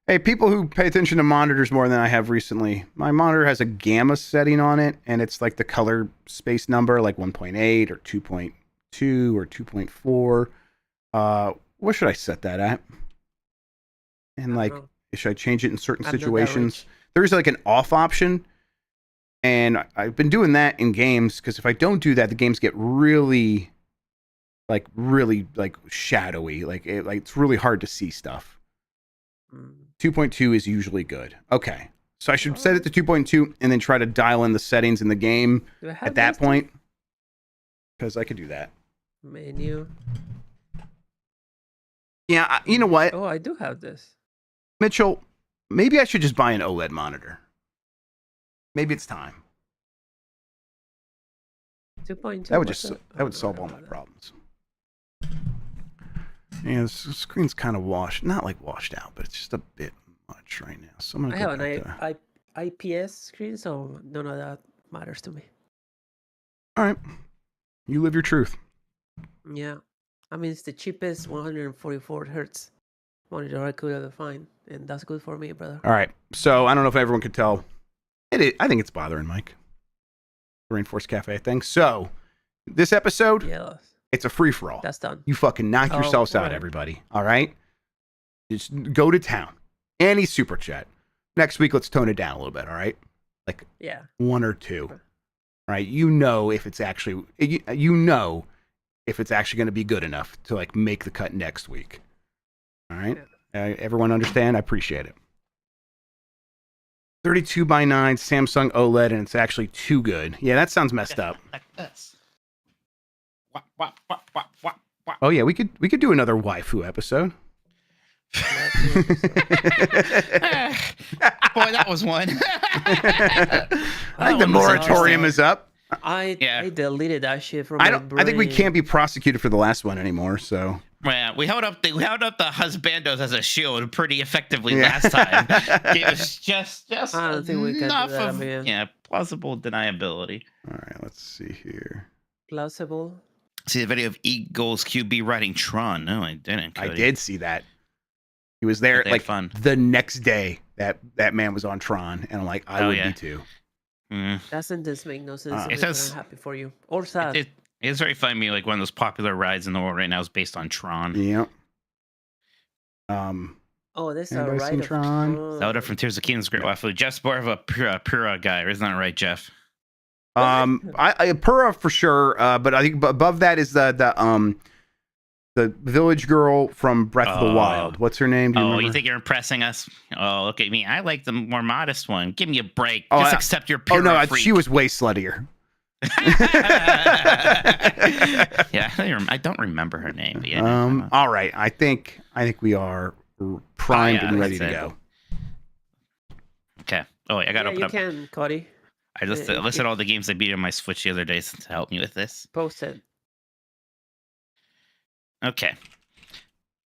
Hey, people who pay attention to monitors more than I have recently, my monitor has a gamma setting on it, and it's like the color space number, like 1.8 or 2.2 or 2.4. What should I set that at? And I like, don't know. should I change it in certain I'm not that situations? rich. There's like an off option, and I've been doing that in games because if I don't do that, the games get really shadowy. Like it's really hard to see stuff. Mm. 2.2 is usually good. Okay. So I should set it to 2.2 and then try to dial in the settings in the game Do I have at that this too? point. Because I could do that. Menu. Yeah, you know what, Oh, I do have this. Mitchell? Maybe I should just buy an OLED monitor. Maybe it's time. 2.2. That would what's just that? that would Oh, solve I all don't my know that. problems. Yeah, the screen's kind of not like washed out, but it's just a bit much right now. So I'm I gonna have go an back to... IPS screen, so none of that matters to me. All right, you live your truth. Yeah. I mean, it's the cheapest 144 hertz monitor I could ever find, and that's good for me, brother. All right, so I don't know if everyone could tell. I think it's bothering Mike. The Rainforest Cafe thing. So this episode, Yeah, it's a free for all. that's done. You fucking knock Oh, yourselves out, alright. everybody. All right, just go to town. Any super chat. Next week, let's tone it down a little bit. All right, like Yeah. one or two. Okay. All right, you know if it's actually going to be good enough to like make the cut next week. All right, everyone understand? I appreciate it. 32:9 Samsung OLED, and it's actually too good. Yeah, that sounds messed up. Like this. Wah, wah, wah, wah, wah. Oh yeah, we could do another waifu episode. Boy, that was one. I think the one was moratorium interesting. is up. I deleted that shit from I my don't. I think we brain. can't be prosecuted for the last one anymore. So Yeah, we held up the husbandos as a shield pretty effectively last time. It was just I don't think we can do enough that, of man. plausible deniability. all right, let's see here. Plausible. See the video of Eagles QB riding Tron. No, I didn't. I Cody. did see that. He was there They had like fun. the next day that man was on Tron, and I'm like, I would be too. Mm. That sentence make no sense. It It says- I'm happy for you. Or sad. It is very funny. Me like one of those popular rides in the world right now is based on Tron. Yeah. Oh, this is and a I right seen of Tron. Zelda from Tears of the Kingdom's great waffle. Jeff's more of a pura guy, isn't that right, Jeff? I Pura for sure, but I think above that is the village girl from Breath of the Wild. What's her name? Do you remember? You think you're impressing us? Oh, look at me. I like the more modest one. Give me a break. Oh, Just I- accept your Oh pura no, freak. she was way sluttier. Yeah, I don't remember her name. But yeah, All right, I think we are primed and ready to that's it. go. okay. Oh, wait, I got to Yeah, open you up. can, Cody. I listed all the games I beat on my Switch the other day to help me with this. Post it. Okay.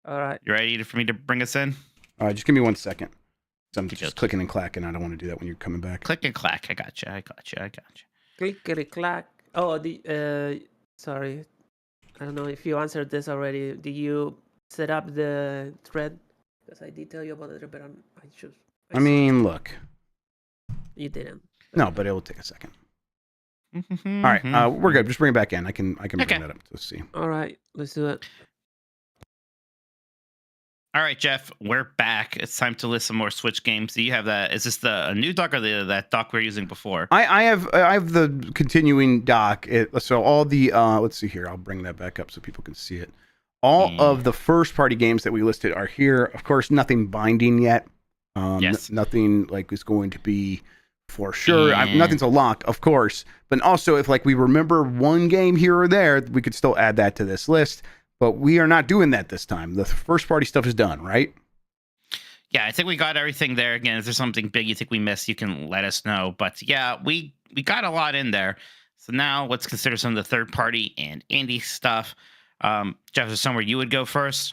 All right. You ready for me to bring us in? Just give me 1 second. So I'm just Okay. clicking and clacking. I don't want to do that when you're coming back. Click and clack. I got you. Clickety clack. Oh, sorry. I don't know if you answered this already. Did you set up the thread? Because I did tell you about it, but I mean, look. you didn't. No, but it will take a second. All All right, we're good. Just bring it back in. I can bring Okay. that up. Let's see. All right, let's do it. All right, Jeff, we're back. It's time to list some more Switch games. Do you have that? Is this a new dock or that dock we were using before? I have the continuing doc. So all the let's see here. I'll bring that back up so people can see it. All of the first party games that we listed are here. Of course, nothing binding yet. Yes. Nothing like is going to be for sure. Yeah. Nothing's a lock, of course. But also, if like we remember one game here or there, we could still add that to this list. But we are not doing that this time. The first party stuff is done, right? Yeah, I think we got everything there. Again, if there's something big you think we missed, you can let us know. But yeah, we got a lot in there. So now let's consider some of the third party and indie stuff. Jeff, is somewhere you would go first?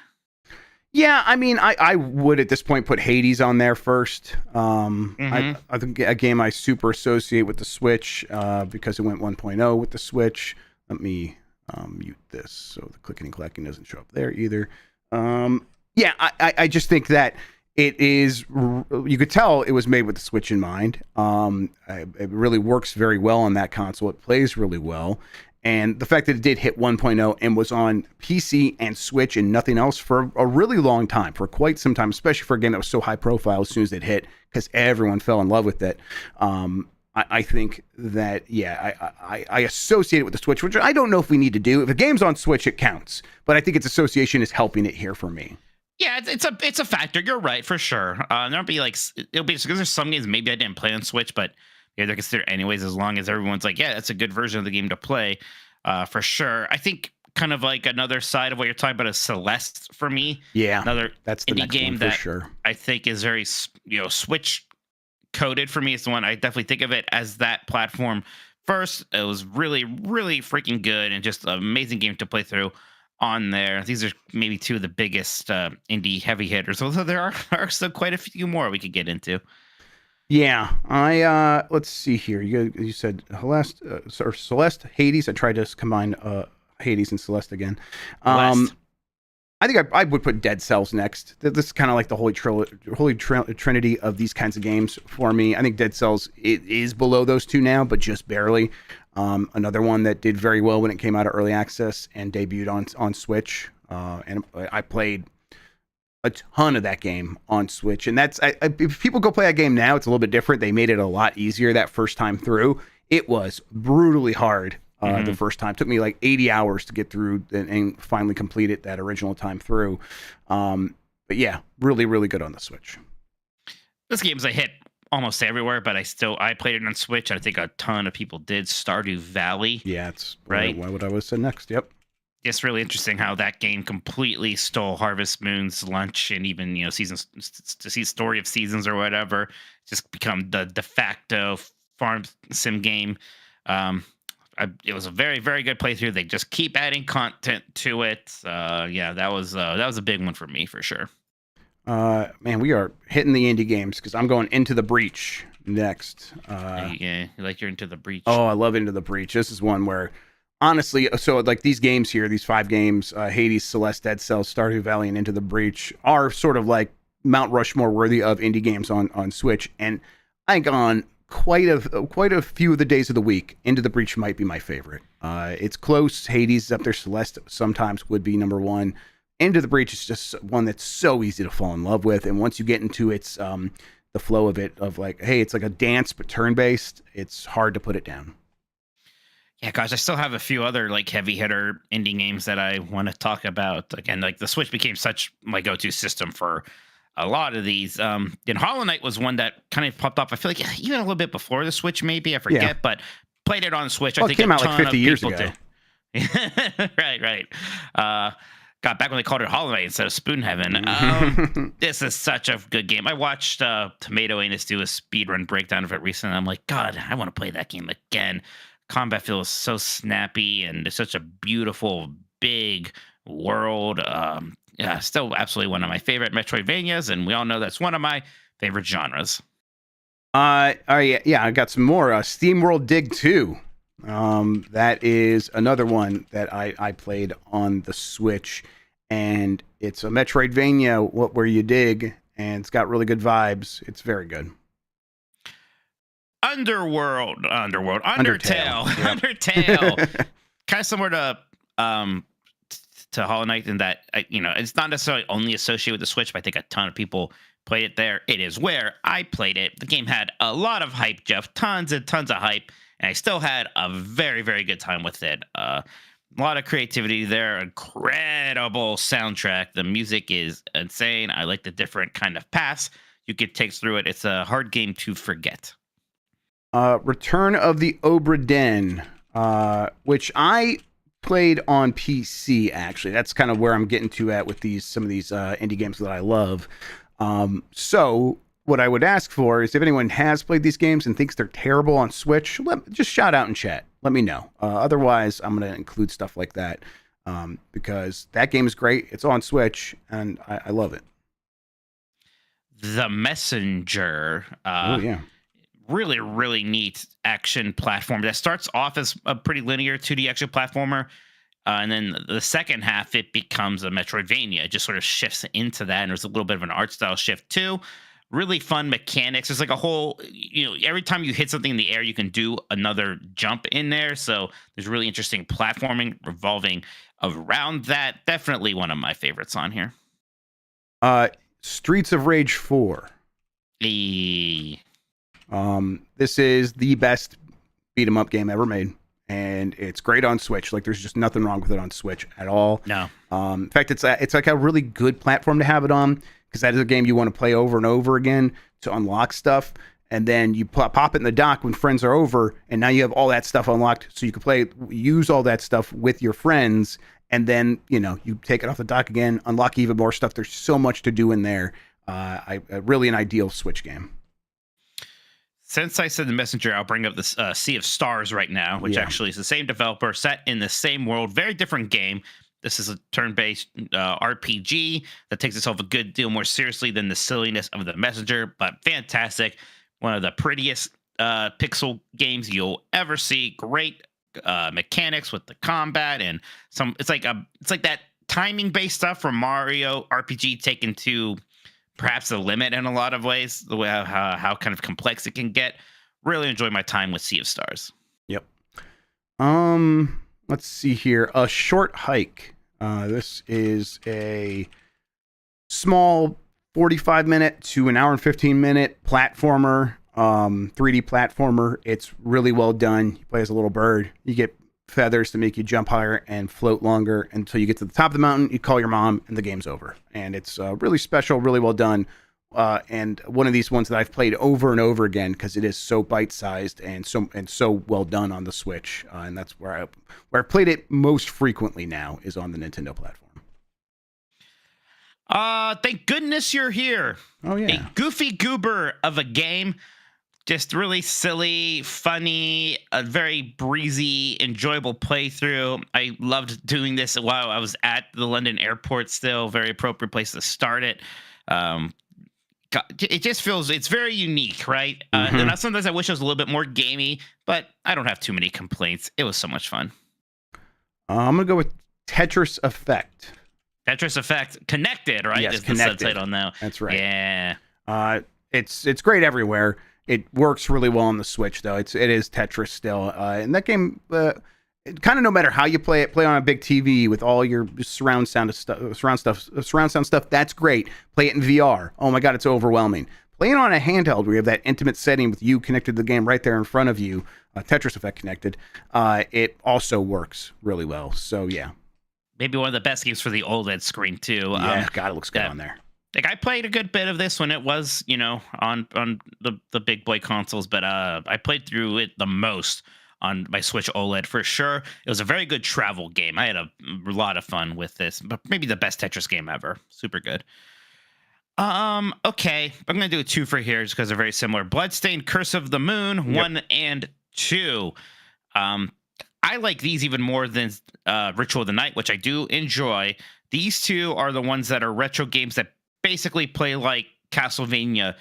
Yeah, I mean, I would at this point put Hades on there first. I think a game I super associate with the Switch because it went 1.0 with the Switch. Let me mute this so the clicking and clacking doesn't show up there either. Yeah, I just think that it is, you could tell it was made with the Switch in mind. It really works very well on that console. It plays really well. And the fact that it did hit 1.0 and was on PC and Switch and nothing else for a really long time, for quite some time, especially for a game that was so high profile as soon as it hit, because everyone fell in love with it. I think that, yeah, I associate it with the Switch, which I don't know if we need to do. If a game's on Switch, it counts. But I think its association is helping it here for me. Yeah, it's a factor. You're right, for sure. There'll be it'll be because there's some games maybe I didn't play on Switch, but yeah, they're considered anyways as long as everyone's like, yeah, that's a good version of the game to play, for sure. I think kind of like another side of what you're talking about is Celeste for me. Yeah, Another that's the indie next game one for that sure. I think is very Switch coded for me. It's the one I definitely think of it as that platform first. It was really, really freaking good and just an amazing game to play through on there. These are maybe two of the biggest indie heavy hitters, although there are still quite a few more we could get into. Yeah, let's see here. You said Celeste, Hades. I tried to combine Hades and Celeste again. Celeste. I think I would put Dead Cells next. This is kind of like the holy trinity of these kinds of games for me. I think Dead Cells is below those two now, but just barely. Another one that did very well when it came out of early access and debuted on Switch. And I played a ton of that game on Switch. And that's if people go play that game now, it's a little bit different. They made it a lot easier that first time through. It was brutally hard. The first time. It took me like 80 hours to get through and finally complete it that original time through. But yeah, really, really good on the Switch. This game's a hit almost everywhere, but I played it on Switch. I think a ton of people did. Stardew Valley. Yeah, it's right. What I would have said next. Yep. it's really interesting how that game completely stole Harvest Moon's lunch, and even seasons to see Story of Seasons or whatever, just become the de facto farm sim game. It was a very, very good playthrough. They just keep adding content to it. Yeah, that was a big one for me for sure. Man, we are hitting the indie games because I'm going Into the Breach next. Yeah, you like you're Into the Breach. Oh, I love Into the Breach. This is one where, honestly, so like these games here, these 5 games, Hades, Celeste, Dead Cells, Stardew Valley, and Into the Breach are sort of like Mount Rushmore worthy of indie games on Switch. And I think on quite a few of the days of the week, Into the Breach might be my favorite. It's close. Hades is up there. Celeste sometimes would be number 1. Into the Breach is just one that's so easy to fall in love with, and once you get into its the flow of it, of like, hey, it's like a dance but turn-based, it's hard to put it down. Yeah, gosh, I still have a few other like heavy hitter indie games that I want to talk about. Again, like the Switch became such my go-to system for a lot of these. And Hollow Knight was one that kind of popped up. I feel like even a little bit before the Switch, maybe I forget, but played it on Switch. Well, I think it came out like 50 years ago. Right. Got back when they called it Hollow Knight instead of Spoon Heaven. This is such a good game. I watched Tomato Anus do a speedrun breakdown of it recently. I'm like, God, I want to play that game again. Combat feels so snappy, and it's such a beautiful, big world. Yeah, still absolutely one of my favorite Metroidvanias, and we all know that's one of my favorite genres. Yeah, I got some more. SteamWorld Dig 2. That is another one that I played on the Switch, and it's a Metroidvania where you dig, and it's got really good vibes. It's very good. Undertale. Yep. Undertale. Kind of similar to Hollow Knight in that it's not necessarily only associated with the Switch, but I think a ton of people played it there. It is where I played it. The game had a lot of hype, Jeff. Tons and tons of hype. And I still had a very, very good time with it. A lot of creativity there. Incredible soundtrack. The music is insane. I like the different kind of paths you could take through it. It's a hard game to forget. Return of the Obra Dinn, which I played on PC, actually. That's kind of where I'm getting to at with some of these indie games that I love. So what I would ask for is if anyone has played these games and thinks they're terrible on Switch, just shout out in chat. Let me know. Otherwise, I'm going to include stuff like that because that game is great. It's on Switch, and I love it. The Messenger. Oh, yeah. Really, really neat action platform that starts off as a pretty linear 2D action platformer. And then the second half, it becomes a Metroidvania. It just sort of shifts into that. And there's a little bit of an art style shift, too. Really fun mechanics. There's like a whole, every time you hit something in the air, you can do another jump in there. So there's really interesting platforming revolving around that. Definitely one of my favorites on here. Streets of Rage 4. This is the best beat 'em up game ever made. And it's great on Switch. Like, there's just nothing wrong with it on Switch at all. No. In fact, it's like a really good platform to have it on, because that is a game you want to play over and over again to unlock stuff. And then you pop it in the dock when friends are over, and now you have all that stuff unlocked, so you can use all that stuff with your friends. And then you take it off the dock again, unlock even more stuff. There's so much to do in there. Really an ideal Switch game. Since I said the Messenger, I'll bring up this Sea of Stars right now, which actually is the same developer, set in the same world, very different game. This is a turn-based RPG that takes itself a good deal more seriously than the silliness of the Messenger, but fantastic. One of the prettiest pixel games you'll ever see. Great mechanics with the combat, and it's like that timing-based stuff from Mario RPG taken to perhaps the limit in a lot of ways, the way how kind of complex it can get. Really enjoy my time with Sea of Stars. Yep. Let's see here. A Short Hike. This is a small 45-minute to an hour and 15-minute platformer, 3D platformer. It's really well done. You play as a little bird. You get feathers to make you jump higher and float longer until you get to the top of the mountain. You call your mom, and the game's over. And it's really special, really well done. and one of these ones that I've played over and over again because it is so bite-sized and so well done on the Switch, and that's where I played it most frequently now is on the Nintendo platform. Thank goodness you're here. Oh yeah, A goofy goober of a game. Just really silly, funny, a very breezy, enjoyable playthrough. I loved doing this while I was at the London airport still. Very appropriate place to start it. It just feels, it's very unique, right? And sometimes I wish it was a little bit more gamey, but I don't have too many complaints. It was so much fun. I'm going to go with Tetris Effect. Tetris Effect Connected, right? Yes, Is Connected. The subtitle now. That's right. Yeah. It's great everywhere. It works really well on the Switch, though. It is Tetris still, and that game, kind of no matter how you play on a big TV with all your surround sound stuff. That's great. Play it in VR. Oh my God, it's overwhelming. Playing on a handheld where you have that intimate setting with you connected to the game right there in front of you, Tetris Effect connected. It also works really well. So yeah. Maybe one of the best games for the OLED screen too. Yeah, God, it looks good on there. Like I played a good bit of this when it was, on the big boy consoles, but I played through it the most on my Switch OLED for sure. It was a very good travel game. I had a lot of fun with this, but maybe the best Tetris game ever. Super good. Okay, I'm gonna do a 2 for here just because they're very similar. Bloodstained Curse of the Moon, 1 and 2. I like these even more than Ritual of the Night, which I do enjoy. These two are the ones that are retro games that basically play like Castlevania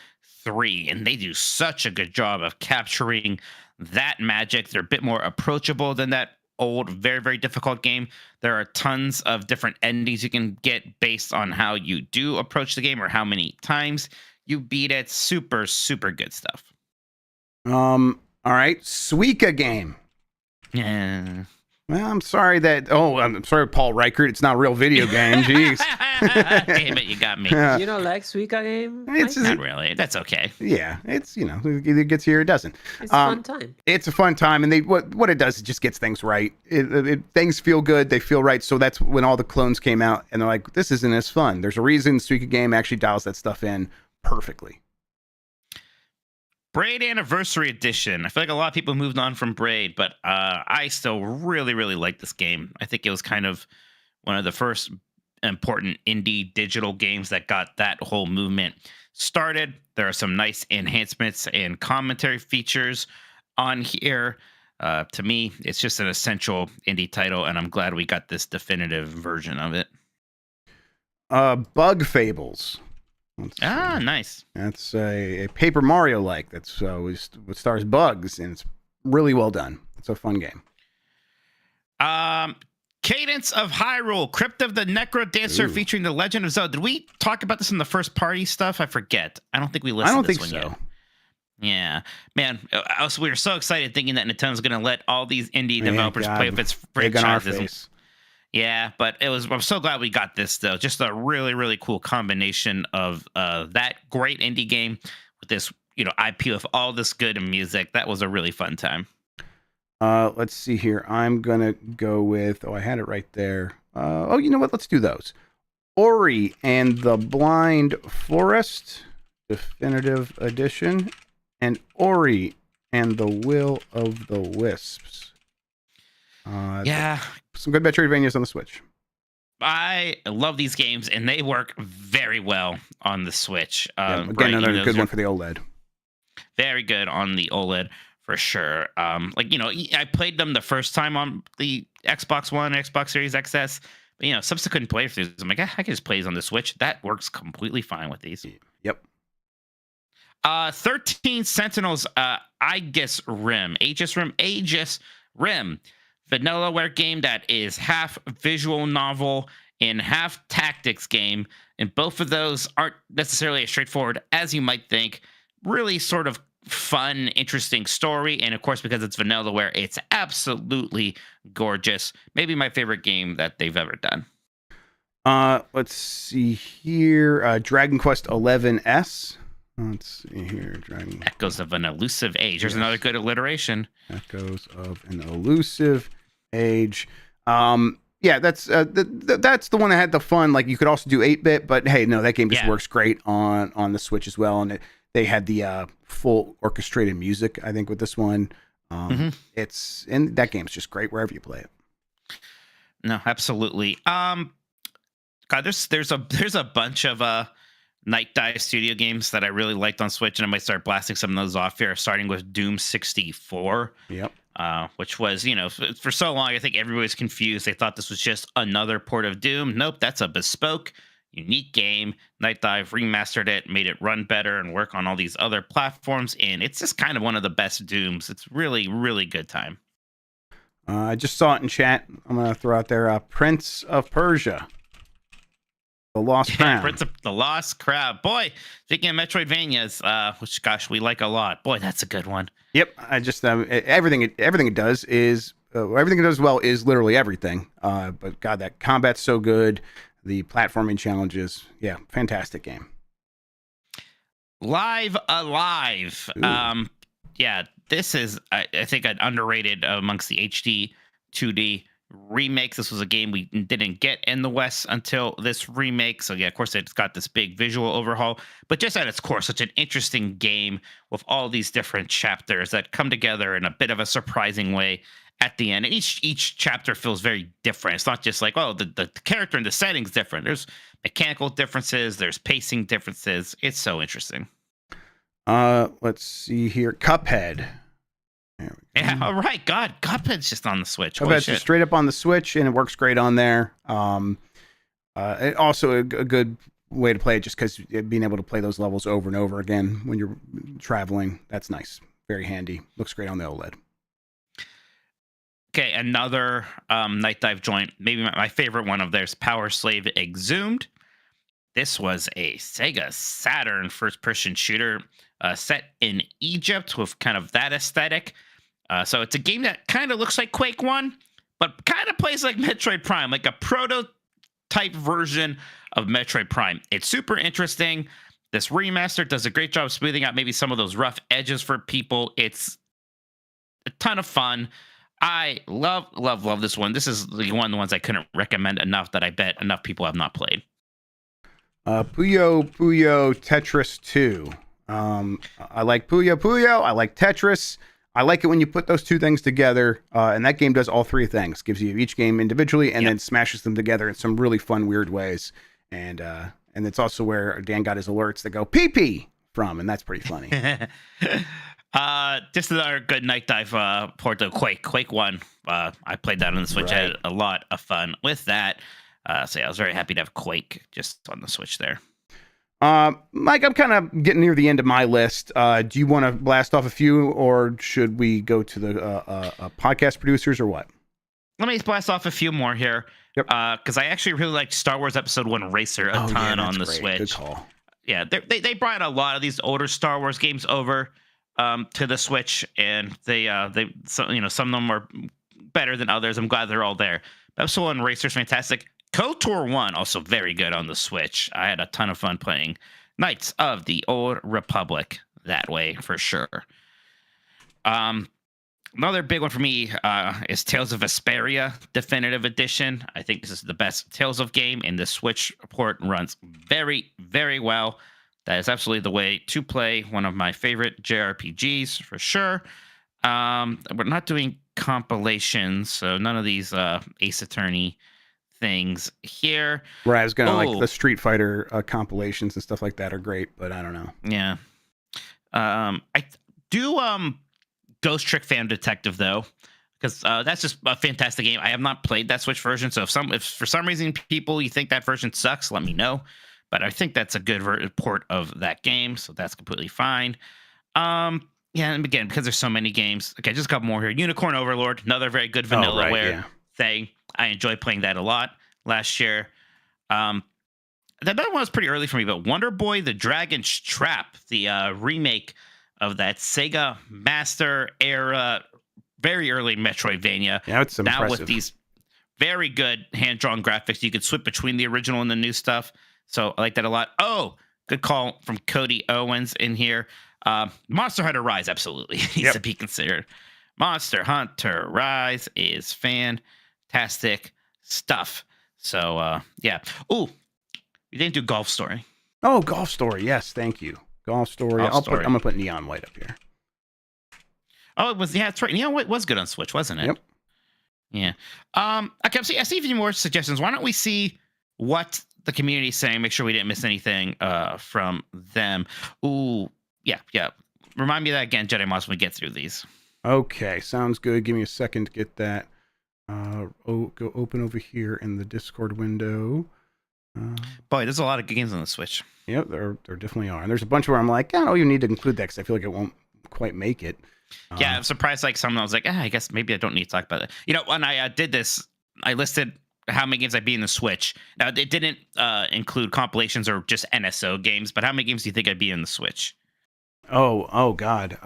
3, and they do such a good job of capturing that magic. They're a bit more approachable than that old, very, very difficult game. There are tons of different endings you can get based on how you do approach the game or how many times you beat it. Super, super good stuff. All right, Suika game. Yeah. Well, I'm sorry, Paul Reichert. It's not a real video game. Jeez. Damn it, you got me. You don't like Suika game? It's Not really. That's okay. Yeah, it's either gets here or it doesn't. It's a fun time. It's a fun time, and what it does, it just gets things right. Things feel good, they feel right. So that's when all the clones came out, and they're like, "This isn't as fun." There's a reason Suika game actually dials that stuff in perfectly. Braid Anniversary Edition. I feel like a lot of people moved on from Braid, but I still really, really like this game. I think it was kind of one of the first important indie digital games that got that whole movement started. There are some nice enhancements and commentary features on here. To me, it's just an essential indie title, and I'm glad we got this definitive version of it. Bug Fables. Nice. That's a Paper Mario like. That's what stars bugs, and it's really well done. It's a fun game. Cadence of Hyrule, Crypt of the Necro Dancer, featuring the Legend of Zelda. Did we talk about this in the first party stuff? I forget. I don't think we listed this one yet. Yeah, man, we were so excited thinking that Nintendo's going to let all these indie developers play with its franchises. Yeah, but I'm so glad we got this, though. Just a really, really cool combination of that great indie game with this, IP with all this good music. That was a really fun time. Let's see here. I'm going to go with, I had it right there. You know what? Let's do those. Ori and the Blind Forest, Definitive Edition, and Ori and the Will of the Wisps. Yeah. Some good Metroidvanias on the Switch. I love these games, and they work very well on the Switch. Again, another good one for the OLED. Very good on the OLED, for sure. I played them the first time on the Xbox One, Xbox Series XS. But, subsequent playthroughs, I'm like, I can just play these on the Switch. That works completely fine with these. Yep. 13 Sentinels, Aegis Rim. Vanillaware game that is half visual novel and half tactics game. And both of those aren't necessarily as straightforward as you might think. Really sort of fun, interesting story. And of course, because it's Vanillaware, it's absolutely gorgeous. Maybe my favorite game that they've ever done. Let's see here. Dragon Quest 11S. Let's see here. Echoes of an Elusive Age. There's another good alliteration. Echoes of an Elusive Age. Yeah, that's that's the one that had the fun. Like you could also do 8-bit, but hey, no, that game just Yeah. works great on the Switch as well. And they had the full orchestrated music, I think, with this one. It's and that game's just great wherever you play it. No, absolutely. God, there's a bunch of Night Dive Studio games that I really liked on Switch, and I might start blasting some of those off here, starting with Doom 64. Yep. Which was, for so long, I think everybody was confused. They thought this was just another port of Doom. Nope, that's a bespoke, unique game. Night Dive remastered it, made it run better and work on all these other platforms, and it's just kind of one of the best Dooms. It's really, really good time. I just saw it in chat. I'm gonna throw out there Prince of Persia, The Lost Crown. Prince of the Lost Crown. Boy, speaking of Metroidvanias, which gosh, we like a lot. Boy, that's a good one. Yep, I just everything it does is everything it does well is literally everything. But God, that combat's so good. The platforming challenges, yeah, fantastic game. Live Alive. Ooh. Yeah, this is I think an underrated amongst the HD 2D remakes. This was a game we didn't get in the West until this remake. So yeah, of course it's got this big visual overhaul, but just at its core, such an interesting game with all these different chapters that come together in a bit of a surprising way at the end. And each chapter feels very different. It's not just like, oh, the character and the setting's different. There's mechanical differences, there's pacing differences. It's so interesting. Let's see here. Cuphead. Yeah, all right. God, Cuphead's just on the Switch. Cuphead's just straight up on the Switch, and it works great on there. It also a good way to play it, just because being able to play those levels over and over again when you're traveling, that's nice. Very handy. Looks great on the OLED. Okay, another Night Dive joint. Maybe my favorite one of theirs, Power Slave Exhumed. This was a Sega Saturn first-person shooter set in Egypt with kind of that aesthetic. So it's a game that kind of looks like Quake 1, but kind of plays like Metroid Prime, like a prototype version of Metroid Prime. It's super interesting. This remaster does a great job of smoothing out maybe some of those rough edges for people. It's a ton of fun. I love this one. This is one of the ones I couldn't recommend enough that I bet enough people have not played. Puyo Tetris 2. I like Puyo. I like Tetris. I like it when you put those two things together, and that game does all three things. Gives you each game individually, and then smashes them together in some really fun, weird ways. And it's also where Dan got his alerts that go pee from, and that's pretty funny. Just another good Night Dive port of Quake 1. I played that on the Switch. I had a lot of fun with that. So yeah, I was very happy to have Quake just on the Switch there. Mike, I'm kind of getting near the end of my list. Do you want to blast off a few, or should we go to the podcast producers, or what? Let me blast off a few more here. Yep. Because I actually really liked Star Wars Episode 1 Racer a ton on the Switch. Good call. Yeah, they brought a lot of these older Star Wars games over to the Switch, and some of them are better than others. I'm glad they're all there. Episode 1 Racer is fantastic. KOTOR 1, also very good on the Switch. I had a ton of fun playing Knights of the Old Republic that way, for sure. Another big one for me is Tales of Vesperia Definitive Edition. I think this is the best Tales of game, and the Switch port runs very, very well. That is absolutely the way to play one of my favorite JRPGs, for sure. We're not doing compilations, so none of these Ace Attorney things here. Right, I was gonna like the Street Fighter compilations and stuff like that are great, but I don't know. Yeah. I do Ghost Trick Fan Detective though, because that's just a fantastic game. I have not played that Switch version, so if for some reason people you think that version sucks, let me know. But I think that's a good port of that game, so that's completely fine. Yeah, and again, because there's so many games. Okay, just a couple more here. Unicorn Overlord, another very good vanillaware thing. I enjoyed playing that a lot last year. That one was pretty early for me, but Wonder Boy: The Dragon's Trap, the remake of that Sega Master era, very early Metroidvania. Yeah, it's impressive. Now with these very good hand-drawn graphics, you could switch between the original and the new stuff. So I like that a lot. Oh, good call from Cody Owens in here. Monster Hunter Rise, absolutely needs to be considered. Monster Hunter Rise is fantastic. stuff. So yeah. Oh, you didn't do Golf Story. Oh, Golf Story. Yes, thank you. Golf Story. Golf Story. I'm gonna put Neon White up here. Oh, it was, yeah, that's right. Neon White was good on Switch, wasn't it? Yep. Yeah. Okay, I see a few more suggestions. Why don't we see what the community is saying? Make sure we didn't miss anything from them. Ooh, yeah. Remind me of that again, Jedi Moss, when we get through these. Okay, sounds good. Give me a second to get that. Go open over here in the Discord window. Boy, there's a lot of good games on the Switch. Yep, there definitely are. And there's a bunch where I'm like, oh, you need to include that because I feel like it won't quite make it. Yeah, I'm surprised. Like some, I was like, I guess maybe I don't need to talk about it. You know, when I did this, I listed how many games I beat in the Switch. Now, it didn't include compilations or just NSO games, but how many games do you think I'd be in the Switch? Oh God.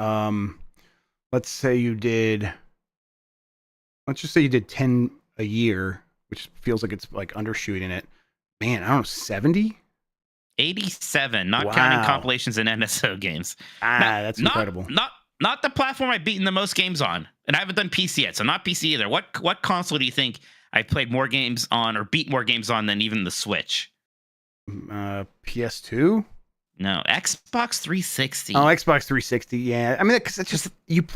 Let's say you did. Let's just say you did 10 a year, which feels like it's like undershooting it. Man, I don't know, 70? 87, not Wow. counting compilations and NSO games. That's incredible. Not the platform I've beaten the most games on, and I haven't done PC yet, so not PC either. What console do you think I played more games on or beat more games on than even the Switch? PS2? No, Xbox 360. Oh, Xbox 360. Yeah, I mean, because it's just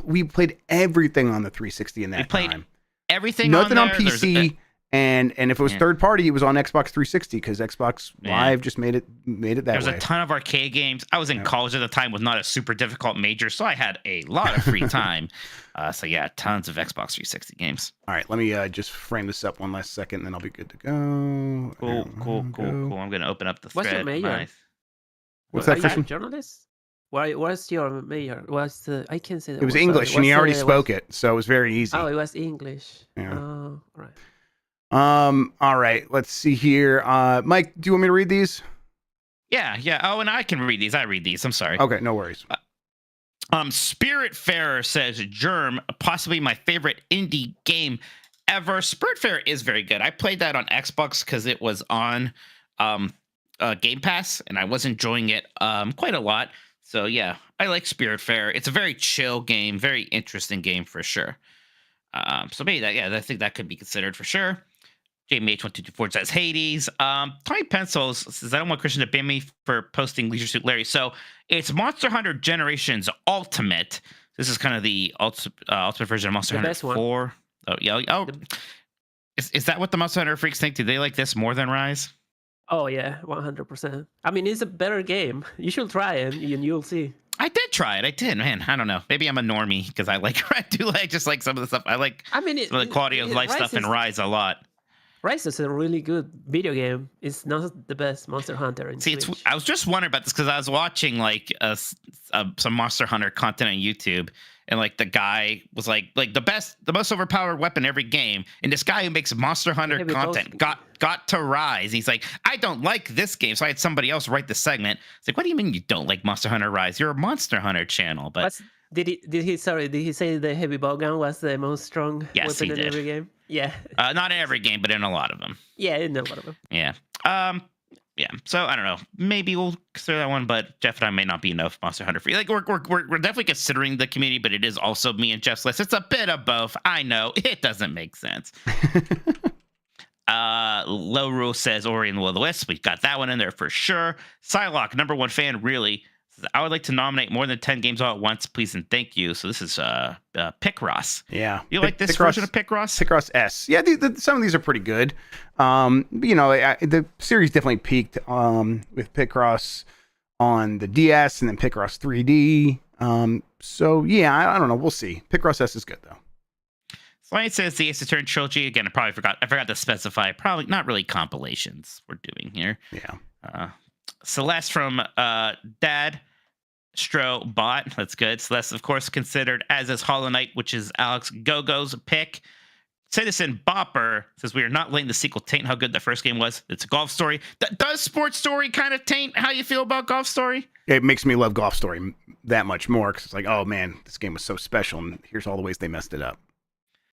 we played everything on the 360 in that time. Everything. Nothing on there. PC. And if it was third party, it was on Xbox 360 because Xbox Yeah. Live just made it that There's way. a ton of arcade games. I was in college at the time with not a super difficult major, so I had a lot of free time. So yeah, tons of Xbox 360 games. All right, let me just frame this up one last second, and then I'll be good to go. Cool. I'm gonna open up the What's your thread. major? Nice. What's Are that, you a Christian? journalist? What's your major? I can't say that. It was word, English, sorry. and he What's already the- spoke it, so it was very easy. Oh, it was English. Yeah. Oh, right. All right, let's see here. Mike, do you want me to read these? Yeah. Oh, and I can read these. I read these. I'm sorry. Okay, no worries. Spiritfarer says Germ, possibly my favorite indie game ever. Spiritfarer is very good. I played that on Xbox because it was on Game Pass, and I was enjoying it quite a lot. So yeah, I like Spiritfarer. It's a very chill game, very interesting game for sure. So maybe I think that could be considered for sure. Jamie H1224 says Hades. Tiny Pencils says I don't want Christian to ban me for posting Leisure Suit Larry. So it's Monster Hunter Generations Ultimate. This is kind of the ultimate version of Monster The Hunter best one. 4. Oh yeah. Oh, is that what the Monster Hunter freaks think? Do they like this more than Rise? Oh yeah, 100%. I mean, it's a better game. You should try it, and you'll see. I did try it. I did, man. I don't know. Maybe I'm a normie because I just like some of the stuff. I like I mean, some of the quality of life stuff in Rise a lot. Rise is a really good video game. It's not the best Monster Hunter in See, Switch. I was just wondering about this because I was watching like some Monster Hunter content on YouTube, and like the guy was like the most overpowered weapon every game, and this guy who makes Monster Hunter Yeah, we content both- got to Rise. He's like, I don't like this game, so I had somebody else write the segment. It's like, what do you mean you don't like Monster Hunter Rise? You're a Monster Hunter channel, but Did he say the heavy bow gun was the most strong Yes, he weapon in did. every game? Yeah. not in every game, but in a lot of them. Yeah, in a lot of them. Yeah. Yeah. So I don't know. Maybe we'll consider that one, but Jeff and I may not be enough Monster Hunter free. Like we're definitely considering the community, but it is also me and Jeff's list. It's a bit of both. I know it doesn't make sense. Low Rule says Ori and the Will of the Wisps. We got that one in there for sure. Psylocke, number one fan, really. Says, I would like to nominate more than 10 games all at once, please and thank you. So this is Picross. Yeah. You like this version of Picross? Picross S. Yeah, some of these are pretty good. The series definitely peaked with Picross on the DS and then Picross 3D. So yeah, I don't know. We'll see. Picross S is good though. Slide says the Ace Attorney trilogy. Again, I forgot to specify. Probably not really compilations we're doing here. Yeah. Celeste from Dad Stro Bot. That's good. Celeste, of course, considered, as is Hollow Knight, which is Alex Gogo's pick. Citizen Bopper says we are not letting the sequel taint how good the first game was. It's a golf story. Does Sports Story kind of taint how you feel about Golf Story? It makes me love Golf Story that much more because it's like, oh man, this game was so special, and here's all the ways they messed it up.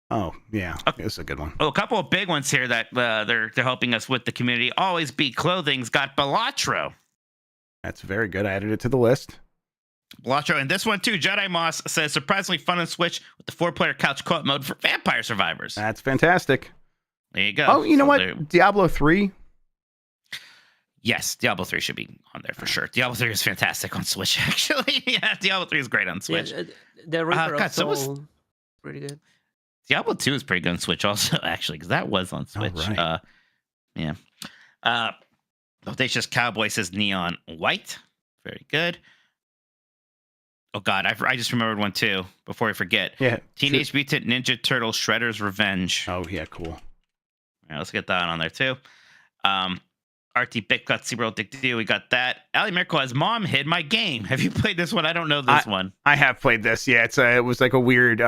Oh yeah, Okay. It's a good one. Oh, a couple of big ones here that they're helping us with the community. Always Be Clothing's got Balatro. That's very good. I added it to the list. Balatro, and this one too. Jedi Moss says surprisingly fun on Switch with the 4-player couch co-op mode for Vampire Survivors. That's fantastic. There you go. Oh, you know So what? there- Diablo 3. Yes, Diablo 3 should be on there for sure. Diablo 3 is fantastic on Switch, actually. Yeah, Diablo 3 is great on Switch. Yeah, the Reaper God, of so was- Soul, pretty good. Diablo 2 is pretty good on Switch also, actually, because that was on Switch. right. Yeah. Audacious Cowboy says Neon White. Very good. Oh, God, I just remembered one, too, before I forget. Yeah. Teenage Mutant Ninja Turtle Shredder's Revenge. Oh, yeah, cool. All right, let's get that on there, too. RT Bitcut, Zero Dick Do, we got that. Ali Miracle has Mom hid my game. Have you played this one? I don't know this one. I have played this. Yeah, it was like a weird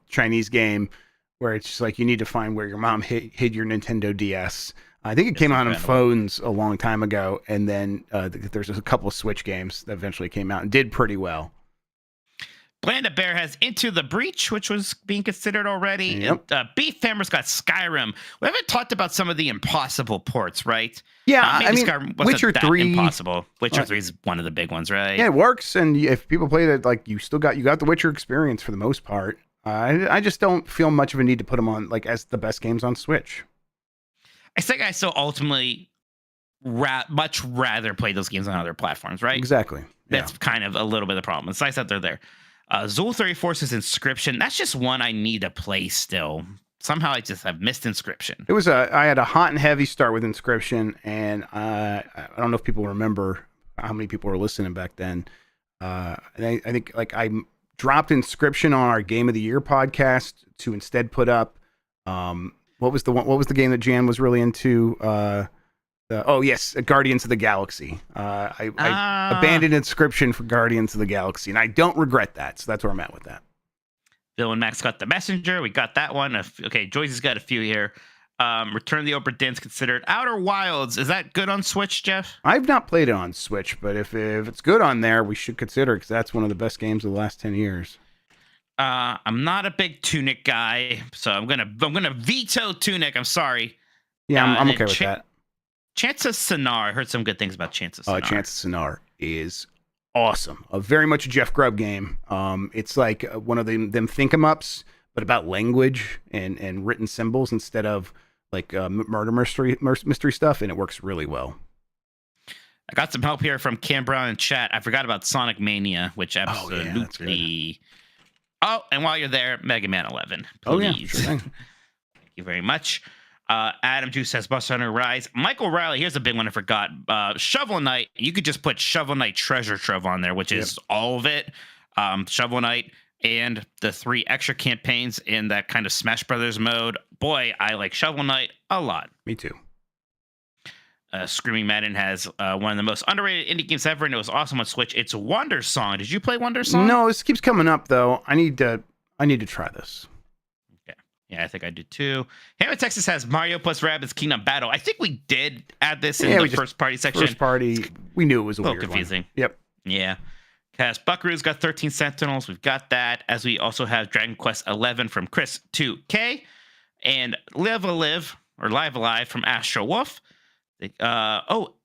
Chinese game where it's just like you need to find where your mom hid your Nintendo DS. I think it came out on phones a long time ago, and then there's a couple of Switch games that eventually came out and did pretty well. Blanda Bear has Into the Breach, which was being considered already. Yep. Beef Hammer's got Skyrim. We haven't talked about some of the impossible ports, right? Yeah, Maybe I mean, Skyrim wasn't Witcher that 3. impossible. Witcher 3 is one of the big ones, right? Yeah, it works, and if people played it, like you got the Witcher experience for the most part. I just don't feel much of a need to put them on like as the best games on Switch. I think I still ultimately much rather play those games on other platforms, right? Exactly. Yeah. That's kind of a little bit of the problem. It's nice that they're there. Zool 34 says Inscription. That's just one I need to play still. Somehow I just have missed Inscription. It was I had a hot and heavy start with Inscription, and I don't know if people remember how many people were listening back then. I think like I dropped Inscription on our Game of the Year podcast to instead put up what was the game that Jan was really into? Guardians of the Galaxy. I abandoned Inscription for Guardians of the Galaxy, and I don't regret that. So that's where I'm at with that. Bill and Max got The Messenger. We got that one. Okay, Joyce's got a few here. Return of the Obra Dinn considered. Outer Wilds. Is that good on Switch, Jeff? I've not played it on Switch, but if it's good on there, we should consider it because that's one of the best games of the last 10 years. I'm not a big Tunic guy, so I'm gonna veto Tunic. I'm sorry. Yeah, I'm okay with that. Chance of Sonar. I heard some good things about Chance of Sonar. Chance of Sonar is awesome. Very much a Jeff Grubb game. It's like one of them think 'em ups, but about language and written symbols instead of like murder mystery stuff, and it works really well. I got some help here from Cam Brown in chat. I forgot about Sonic Mania, which absolutely. Oh, and while you're there, Mega Man 11, please. Oh, yeah, sure thing. Thank you very much. Adam Juice says Bust Hunter Rise. Michael Riley, here's a big one I forgot. Shovel Knight. You could just put Shovel Knight Treasure Trove on there, which is all of it. Shovel Knight and the 3 extra campaigns in that kind of Smash Brothers mode. Boy, I like Shovel Knight a lot. Me too. Screaming Madden has one of the most underrated indie games ever, and it was awesome on Switch. It's Wonder Song. Did you play Wonder Song? No, this keeps coming up though. I need to try this. Okay. Yeah, I think I do too. Hammer Texas has Mario plus Rabbids Kingdom Battle. I think we did add this in the first party section. First party, we knew it was a little weird confusing. One. Yep. Yeah. Cast Buckaroo's got 13 Sentinels. We've got that. As we also have Dragon Quest 11 from Chris 2K and Live Alive from Astro Wolf.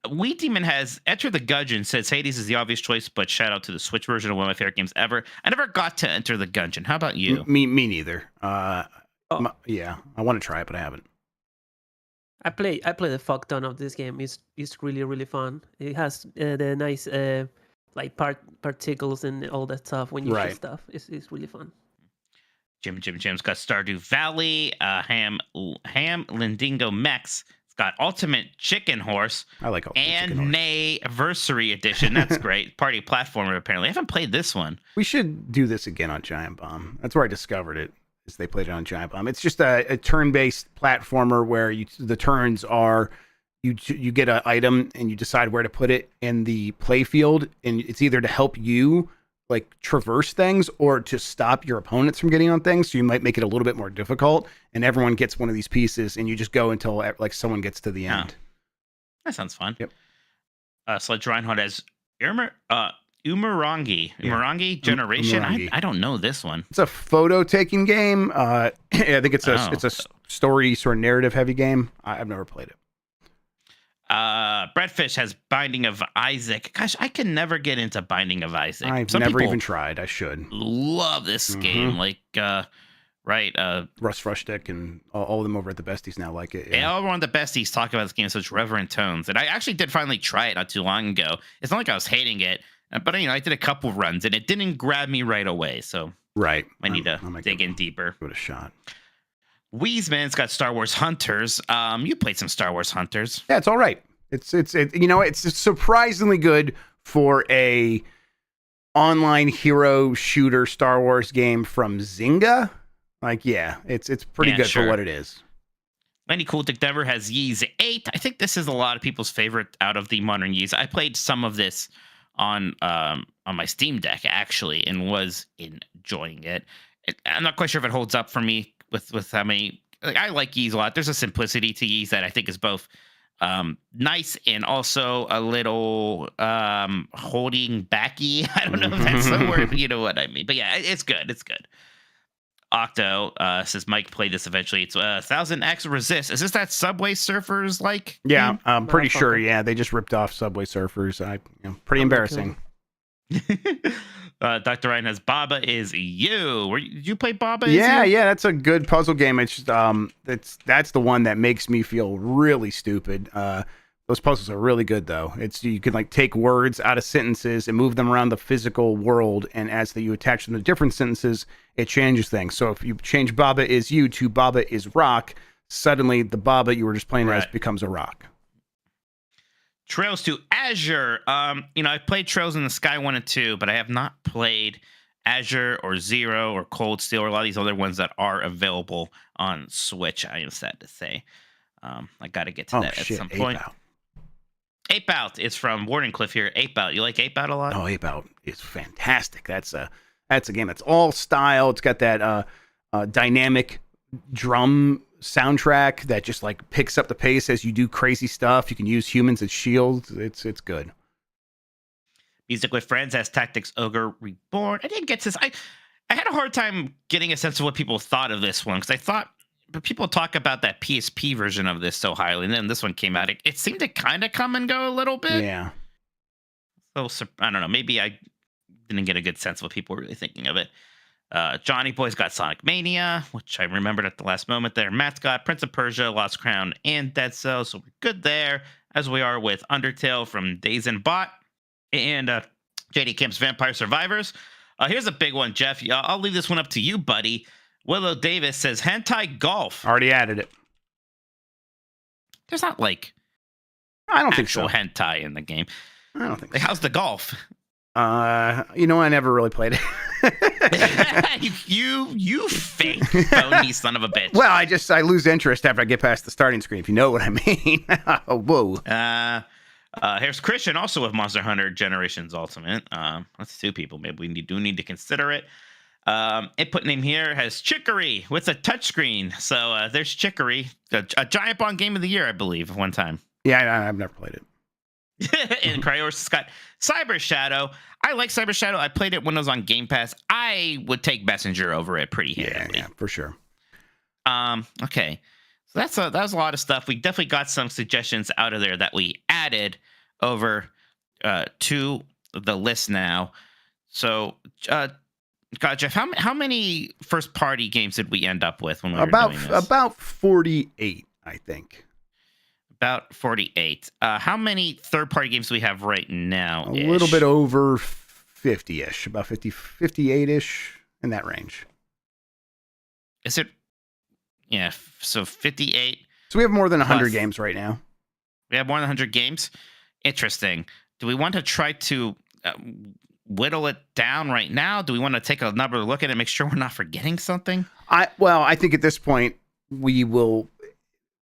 Wee Demon has Enter the Gungeon, says Hades is the obvious choice, but shout out to the Switch version of one of my favorite games ever. I never got to Enter the Gungeon. How about you? Me neither. Yeah, I want to try it, but I haven't. I play the fuck ton of this game. It's really, really fun. It has the nice like particles and all that stuff when you shoot stuff. It's really fun. Jim's got Stardew Valley. Ham Lindingo Mex got Ultimate Chicken Horse. I like Ultimate Chicken Horse. And Nayversary Edition. That's great. Party platformer, apparently. I haven't played this one. We should do this again on Giant Bomb. That's where I discovered it, is they played it on Giant Bomb. It's just a turn-based platformer where the turns are you get an item and you decide where to put it in the play field, and it's either to help you like traverse things or to stop your opponents from getting on things. So you might make it a little bit more difficult, and everyone gets one of these pieces, and you just go until like someone gets to the end. That sounds fun. Yep. Sledge Reinhardt has Umurangi Generation. Umurangi. I don't know this one. It's a photo taking game. I think it's a story sort of narrative heavy game. I've never played it. Breadfish has Binding of Isaac. Gosh, I can never get into Binding of Isaac. I've Some never people even tried. I should. love this game. Like, right? Russ Frushtick and all of them over at the Besties now like it. Yeah. All one of the besties talk about this game in such reverent tones, and I actually did finally try it not too long ago. It's not like I was hating it, but I did a couple runs, and it didn't grab me right away. So right, I need to dig in deeper. Give it a shot. Weezeman's got Star Wars Hunters. You played some Star Wars Hunters. Yeah, it's all right. It's surprisingly good for a online hero shooter Star Wars game from Zynga. Like, yeah, it's pretty good for what it is. Lenny Cool Dick Denver has Yeez 8. I think this is a lot of people's favorite out of the modern Yeez. I played some of this on my Steam Deck actually, and was enjoying it. I'm not quite sure if it holds up for me with how many. Like, I like Yeez a lot. There's a simplicity to Yeez that I think is both nice and also a little holding backy. I don't know if that's the word, but you know what I mean. But yeah, it's good. It's good. Octo says Mike played this eventually. It's 1000X Resist. Is this that Subway Surfers like? Yeah, I'm pretty sure. Yeah, they just ripped off Subway Surfers. Pretty embarrassing. Dr. Ryan has Baba Is You. Did you play Baba Is Yeah, You? yeah, that's a good puzzle game. It's that's the one that makes me feel really stupid. Those puzzles are really good though. You can like take words out of sentences and move them around the physical world, and as you attach them to different sentences, it changes things. So if you change Baba Is You to Baba Is Rock, suddenly the Baba you were just playing as becomes a rock. Trails to Azure. I played Trails in the Sky 1 and 2, but I have not played Azure or Zero or Cold Steel or a lot of these other ones that are available on Switch. I am sad to say. I got to get to that at some point. Ape Out is from Wardenclyffe here. Ape Out. You like Ape Out a lot? Oh, Ape Out is fantastic. That's a game that's all style. It's got that dynamic drum soundtrack that just like picks up the pace as you do crazy stuff. You can use humans as shields. It's good. Music with Friends has Tactics Ogre Reborn. I didn't get this. I had a hard time getting a sense of what people thought of this one, because I thought, but people talk about that PSP version of this so highly, and then this one came out. It seemed to kind of come and go a little bit. Yeah. So I don't know. Maybe I didn't get a good sense of what people were really thinking of it. Johnny Boy's got Sonic Mania, which I remembered at the last moment there. Matt's got Prince of Persia, Lost Crown, and Dead Cells, so we're good there, as we are with Undertale from Days and Bot, and JD Kemp's Vampire Survivors. Here's a big one, Jeff. I'll leave this one up to you, buddy. Willow Davis says Hentai Golf. Already added it. There's not like I don't think so. Actual hentai in the game. I don't think Like, so. how's the golf? I never really played it. you fake phony son of a bitch. Well, I lose interest after I get past the starting screen, if you know what I mean. Whoa. Here's Christian, also with Monster Hunter Generations Ultimate. That's two people. Maybe we do need to consider it. Input name here has Chicory with a touchscreen. So there's Chicory, a Giant Bomb Game of the Year, I believe, one time. Yeah, I've never played it. And Cryors got Cyber Shadow. I like Cyber Shadow. I played it when it was on Game Pass. I would take Messenger over it pretty handily. Yeah, for sure. Okay. So that was a lot of stuff. We definitely got some suggestions out of there that we added over to the list now. So, God, Jeff, how many first party games did we end up with when we were doing this? About 48, I think. About 48. How many third party games do we have right now? A little bit over 50-ish, about 50, 58-ish, in that range. Is it? Yeah, so 58. So we have more than 100 plus. games right now. We have more than 100 games? Interesting. Do we want to try to whittle it down right now? Do we want to take another look at it and make sure we're not forgetting something? I think at this point we will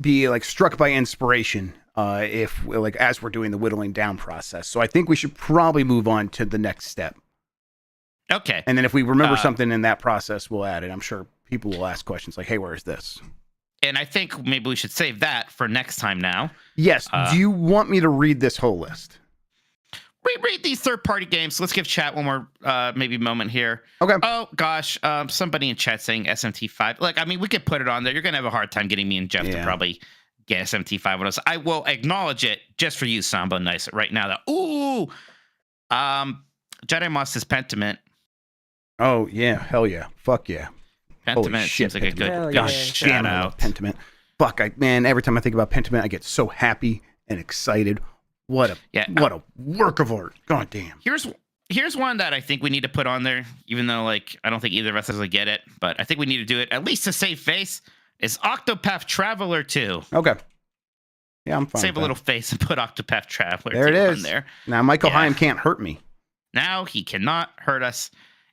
be like struck by inspiration if like as we're doing the whittling down process. So I think we should probably move on to the next step. Okay. And then if we remember something in that process, we'll add it. I'm sure people will ask questions like, hey, where is this? And I think maybe we should save that for next time now. Yes. Do you want me to read this whole list? Read these third-party games. Let's give chat one more maybe moment here. Okay. Oh, gosh. Somebody in chat saying SMT5. Like, I mean, we could put it on there. You're going to have a hard time getting me and Jeff to probably get SMT5 with us. I will acknowledge it just for you, Sambo Nice, right now. Ooh! Jedi Moss is Pentiment. Oh, yeah. Hell yeah. Fuck yeah. Pentiment shit, seems like a good, Hell good yeah. shout damn, I love out. Pentiment. Fuck, man, every time I think about Pentiment, I get so happy and excited. What a work of art. God damn. Here's one that I think we need to put on there, even though like I don't think either of us will get it, but I think we need to do it at least to save face. Is Octopath Traveler 2. Okay. Yeah, I'm fine. Save with a little face and put Octopath Traveler There 2 it on is. there. Now Michael Yeah. Higham can't hurt me. Now he cannot hurt us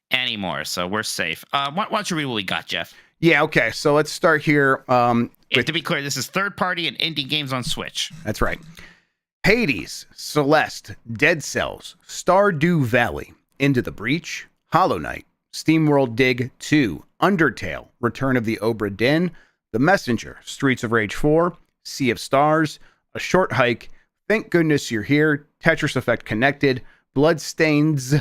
anymore, so we're safe. Why don't you read what we got, Jeff? Yeah, okay. So let's start here. And to be clear, this is third party and indie games on Switch. That's right. Hades, Celeste, Dead Cells, Stardew Valley, Into the Breach, Hollow Knight, SteamWorld Dig 2, Undertale, Return of the Obra Dinn, The Messenger, Streets of Rage 4, Sea of Stars, A Short Hike, Thank Goodness You're Here, Tetris Effect Connected, Bloodstains,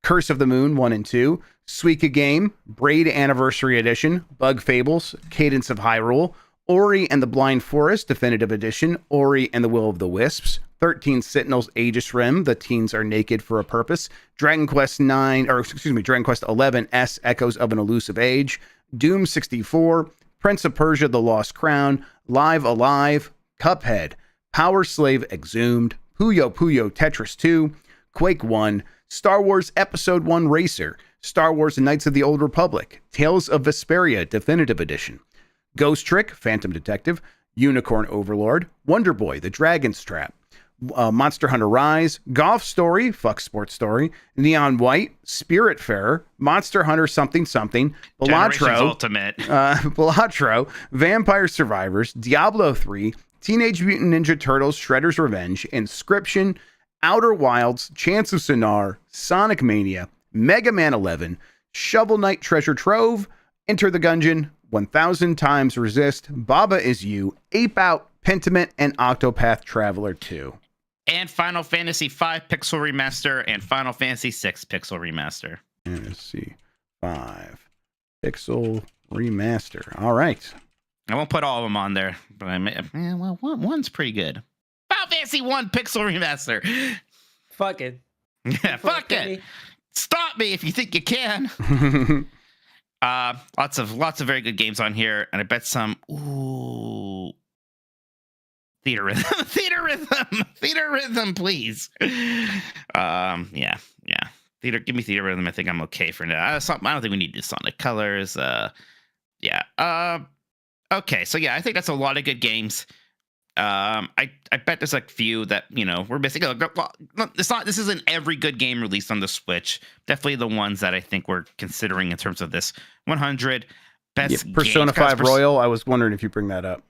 Curse of the Moon 1 and 2, Suika Game, Braid Anniversary Edition, Bug Fables, Cadence of Hyrule, Ori and the Blind Forest Definitive Edition, Ori and the Will of the Wisps, 13 Sentinels Aegis Rim, The Teens Are Naked for a Purpose, Dragon Quest 11 S Echoes of an Elusive Age, Doom 64, Prince of Persia The Lost Crown, Live Alive, Cuphead, Power Slave Exhumed, Puyo Puyo Tetris 2, Quake 1, Star Wars Episode 1 Racer, Star Wars Knights of the Old Republic, Tales of Vesperia Definitive Edition, Ghost Trick, Phantom Detective, Unicorn Overlord, Wonder Boy, The Dragon's Trap, Monster Hunter Rise, Golf Story, Fuck Sports Story, Neon White, Spiritfarer, Monster Hunter Something Something, Generations Balatro, Ultimate. Balatro, Vampire Survivors, Diablo 3, Teenage Mutant Ninja Turtles, Shredder's Revenge, Inscription, Outer Wilds, Chance of Sonar, Sonic Mania, Mega Man 11, Shovel Knight Treasure Trove, Enter the Gungeon, 1000 Times Resist, Baba Is You, Ape Out, Pentiment, and Octopath Traveler 2. And Final Fantasy V Pixel Remaster and Final Fantasy VI Pixel Remaster. Fantasy 5 Pixel Remaster. All right. I won't put all of them on there, but one's pretty good. Final Fantasy 1 Pixel Remaster. Fuck it. Yeah, fuck it. Stop me if you think you can. Lots of very good games on here, and I bet some theater rhythm, please. Yeah. Give me theater rhythm. I think I'm okay for now. I don't think we need to do Sonic Colors. Okay, so yeah, I think that's a lot of good games. I bet there's like few that we're missing. This isn't every good game released on the Switch. Definitely the ones that I think we're considering in terms of this 100 best Persona games. 5 Royal. I was wondering if you bring that up.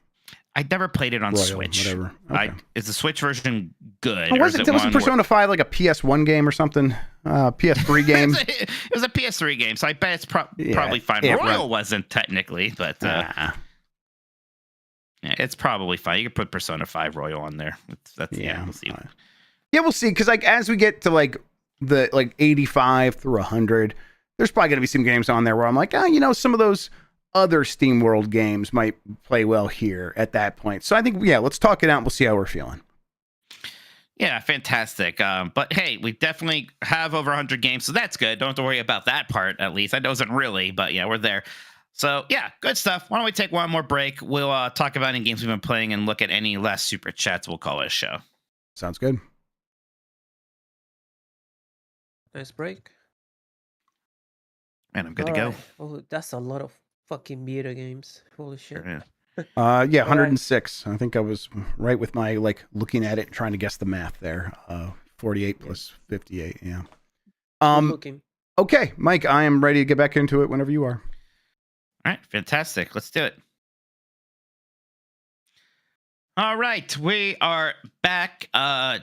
I never played it on Royal, Switch. whatever. Okay. Is the Switch version good? Wasn't Persona 5 like a PS1 game or something? PS3 game? It was a PS3 game, so I bet it's probably fine. Royal wasn't technically, but yeah, it's probably fine. You can put Persona 5 Royal on there. We'll see. Yeah, we'll see. Because as we get to the 85 through 100, there's probably going to be some games on there where I'm like, some of those other SteamWorld games might play well here at that point. So I think, let's talk it out and we'll see how we're feeling. Yeah, fantastic. But hey, we definitely have over 100 games, so that's good. Don't have to worry about that part, at least. I wasn't really, but yeah, we're there. So yeah, good stuff. Why don't we take one more break? We'll talk about any games we've been playing and look at any last super chats. We'll call it a show. Sounds good. Nice break. And I'm good to go. Oh, that's a lot of fucking video games. Holy shit. Sure is. 106. I think I was right with my looking at it and trying to guess the math there. 48 plus 58. Yeah. Okay, Mike, I am ready to get back into it whenever you are. All right, fantastic. Let's do it. All right, we are back.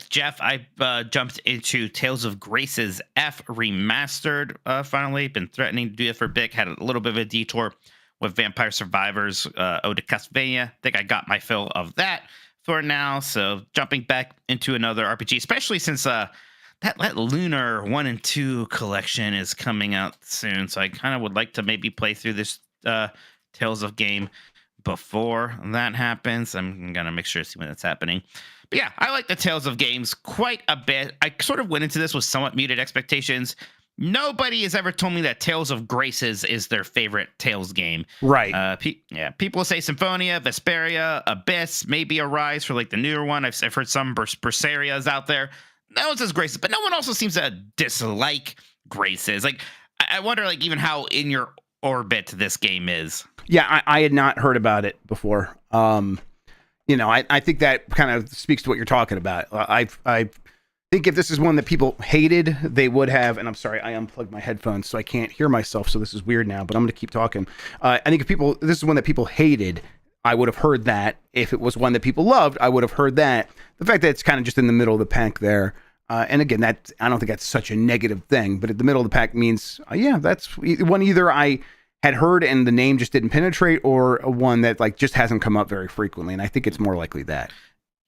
Jeff, I jumped into Tales of Grace's F Remastered finally. Been threatening to do it for a bit. Had a little bit of a detour with Vampire Survivors, Ode to Castlevania. I think I got my fill of that for now. So jumping back into another RPG, especially since that Lunar 1 and 2 collection is coming out soon. So I kind of would like to maybe play through this Tales of game before that happens. I'm going to make sure to see when that's happening. But yeah, I like the Tales of games quite a bit. I sort of went into this with somewhat muted expectations. nobody has ever told me that Tales of Graces is their favorite Tales game. Right. People say Symphonia, Vesperia, Abyss, maybe Arise for like the newer one. I've heard some Berserias out there. No one says Graces, but no one also seems to dislike Graces. Like, I wonder, like, even how in your orbit this game is. Yeah, I had not heard about it before. I think that kind of speaks to what you're talking about. I think if this is one that people hated, they would have. And I'm sorry, I unplugged my headphones, so I can't hear myself. So this is weird now, but I'm going to keep talking. I think if this is one that people hated, I would have heard that. If it was one that people loved, I would have heard that. The fact that it's kind of just in the middle of the pack there. And again, I don't think that's such a negative thing, but at the middle of the pack means, that's one either I had heard and the name just didn't penetrate, or one that like just hasn't come up very frequently. And I think it's more likely that.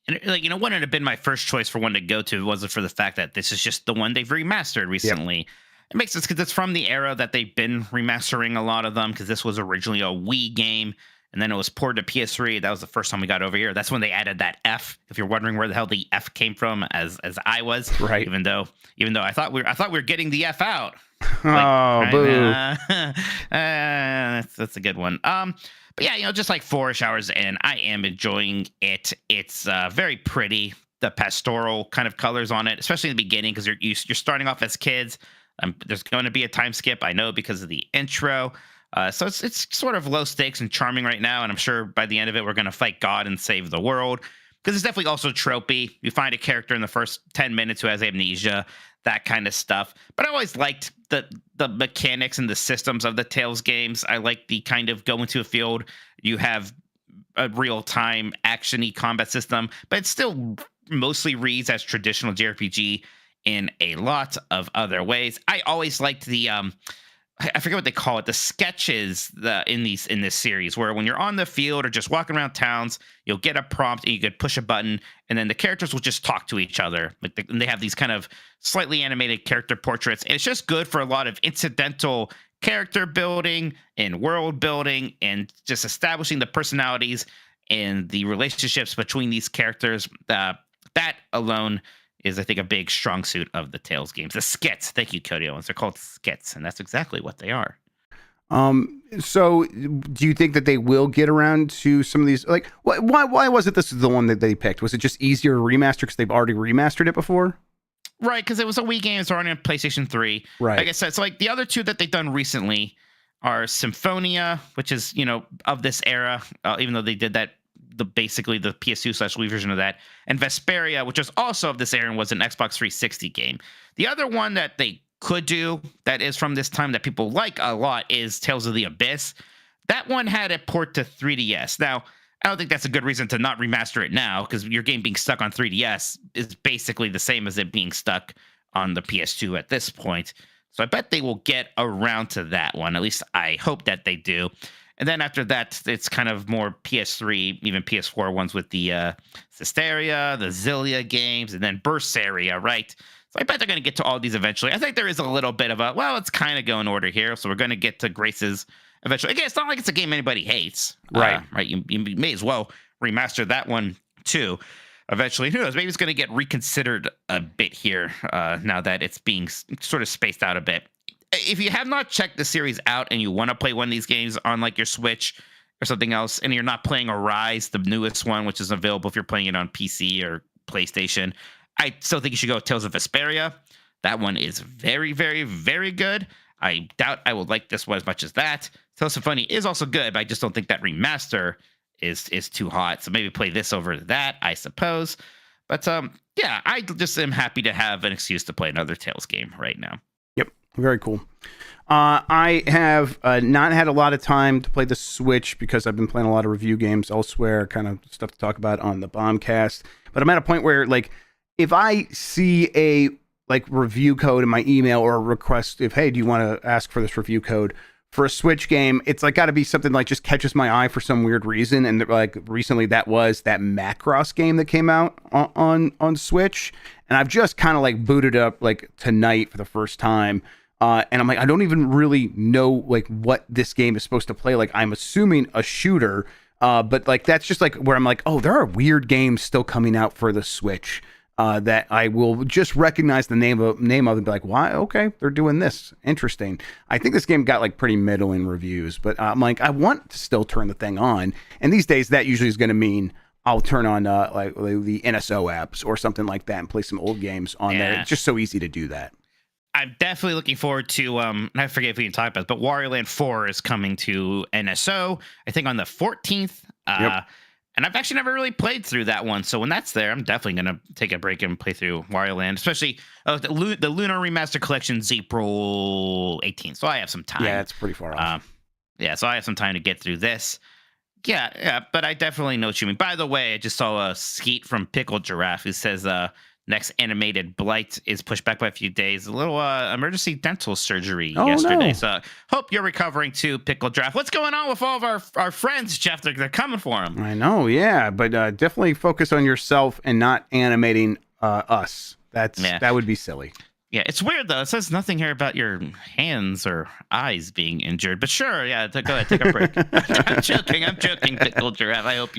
And wouldn't have been my first choice for one to go to, wasn't for the fact that this is just the one they've remastered recently. Yep. It makes sense because it's from the era that they've been remastering a lot of them, because this was originally a Wii game. And then it was ported to PS3. That was the first time we got over here. That's when they added that F. If you're wondering where the hell the F came from, as I was, right? Even though I thought we were getting the F out. Like, boo! That's a good one. But yeah, just like 4-ish hours in, I am enjoying it. It's very pretty. The pastoral kind of colors on it, especially in the beginning, because you're starting off as kids. There's going to be a time skip, I know, because of the intro. So it's sort of low stakes and charming right now, and I'm sure by the end of it, we're going to fight God and save the world, because it's definitely also tropey. You find a character in the first 10 minutes who has amnesia, that kind of stuff. But I always liked the mechanics and the systems of the Tales games. I like the kind of go into a field, you have a real-time action-y combat system, but it still mostly reads as traditional JRPG in a lot of other ways. I always liked the I forget what they call it, the sketches in this series, where when you're on the field or just walking around towns, you'll get a prompt and you could push a button, and then the characters will just talk to each other. Like they have these kind of slightly animated character portraits, and it's just good for a lot of incidental character building and world building, and just establishing the personalities and the relationships between these characters. That alone is, I think, a big strong suit of the Tales games. The skits. Thank you, Cody Owens. They're called skits, and that's exactly what they are. So do you think that they will get around to some of these? Like, why was it this is the one that they picked? Was it just easier to remaster because they've already remastered it before? Right, because it was a Wii game. It's already on PlayStation 3. Right. Like I said, so like the other two that they've done recently are Symphonia, which is, of this era, even though they did that, basically the PS2/Wii version of that, and Vesperia, which is also of this era and was an Xbox 360 game. The other one that they could do that is from this time that people like a lot is Tales of the Abyss. That one had a port to 3DS. Now, I don't think that's a good reason to not remaster it now, because your game being stuck on 3DS is basically the same as it being stuck on the PS2 at this point. So I bet they will get around to that one. At least I hope that they do. And then after that, it's kind of more PS3, even PS4 ones with the Cisteria, the Zillia games, and then Berseria, right? So I bet they're going to get to all these eventually. I think there is a little bit of let's kind of go in order here. So we're going to get to Graces eventually. Again, it's not like it's a game anybody hates. Right. Right. You may as well remaster that one too. Eventually, who knows? Maybe it's going to get reconsidered a bit here now that it's being sort of spaced out a bit. If you have not checked the series out and you want to play one of these games on like your Switch or something else, and you're not playing Arise, the newest one, which is available if you're playing it on PC or PlayStation, I still think you should go with Tales of Vesperia. That one is very, very, very good. I doubt I will like this one as much as that. Tales of Funny is also good, but I just don't think that remaster is too hot. So maybe play this over that, I suppose. But yeah, I just am happy to have an excuse to play another Tales game right now. Very cool. I have not had a lot of time to play the Switch because I've been playing a lot of review games elsewhere, kind of stuff to talk about on the Bombcast. But I'm at a point where, like, if I see a review code in my email or a request, hey, do you want to ask for this review code for a Switch game? It's like got to be something like just catches my eye for some weird reason. And like recently, that was that Macross game that came out on Switch, and I've just kind of like booted up like tonight for the first time. And I'm like, I don't even really know like what this game is supposed to play. Like, I'm assuming a shooter, but like that's just like where I'm like, oh, there are weird games still coming out for the Switch. that I will just recognize the name of and be like, why? Okay, they're doing this. Interesting. I think this game got like pretty middling reviews, but I'm like, I want to still turn the thing on. And these days, that usually is going to mean I'll turn on like the NSO apps or something like that and play some old games on there. It's just so easy to do that. I'm definitely looking forward to, I forget if we can talk about it, but Wario Land 4 is coming to NSO, I think on the 14th. Yep. And I've actually never really played through that one. So when that's there, I'm definitely going to take a break and play through Wario Land, especially the Lunar Remaster Collection's April 18th. So I have some time. Yeah, it's pretty far off. So I have some time to get through this. Yeah, but I definitely know what you mean. By the way, I just saw a skeet from Pickle Giraffe who says next animated Blight is pushed back by a few days. A little emergency dental surgery yesterday. No. So hope you're recovering too, Pickle Giraffe. What's going on with all of our friends, Jeff? They're coming for him. I know, yeah, but definitely focus on yourself and not animating us. That would be silly. Yeah, it's weird though. It says nothing here about your hands or eyes being injured. But sure, yeah, go ahead, take a break. I'm joking, Pickle Giraffe. I hope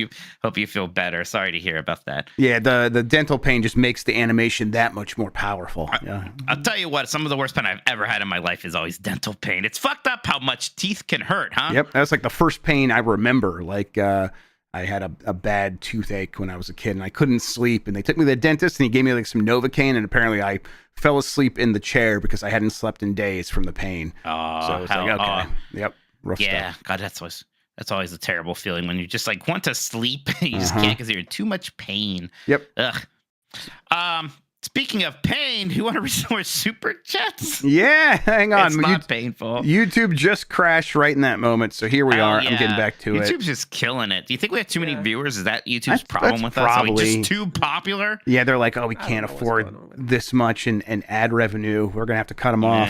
you feel better. Sorry to hear about that. Yeah, the dental pain just makes the animation that much more powerful. Yeah. I'll tell you what, some of the worst pain I've ever had in my life is always dental pain. It's fucked up how much teeth can hurt, huh? Yep, that's like the first pain I remember. Like I had a bad toothache when I was a kid and I couldn't sleep, and they took me to the dentist and he gave me like some Novocaine, and apparently I fell asleep in the chair because I hadn't slept in days from the pain. So it's like, okay, yep, rough stuff. God, that's always a terrible feeling when you just like want to sleep and you just can't because you're in too much pain. Yep. Ugh. Speaking of pain, you want to restore super chats? Yeah, hang on. It's not painful. YouTube just crashed right in that moment, so here we are. Yeah. I'm getting back to YouTube's it. YouTube's just killing it. Do you think we have too many viewers? Is that YouTube's problem with us? Are we just too popular? Yeah, they're like, oh, we can't afford this much in ad revenue. We're going to have to cut them off.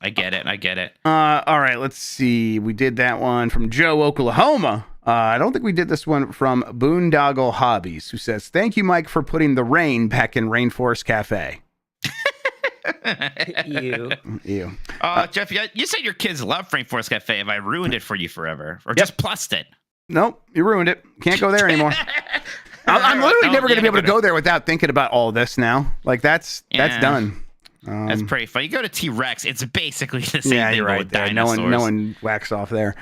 I get it. All right, let's see. We did that one from Joe, Oklahoma. I don't think we did this one from Boondoggle Hobbies, who says, thank you, Mike, for putting the rain back in Rainforest Cafe. Ew. Jeff, you said your kids love Rainforest Cafe. Have I ruined it for you forever? Or just plussed it? Nope, you ruined it. Can't go there anymore. I'm literally never going to be able to go there without thinking about all this now. Like, that's done. That's pretty fun. You go to T-Rex, it's basically the same thing you're right. with There. dinosaurs. No one whacks off there.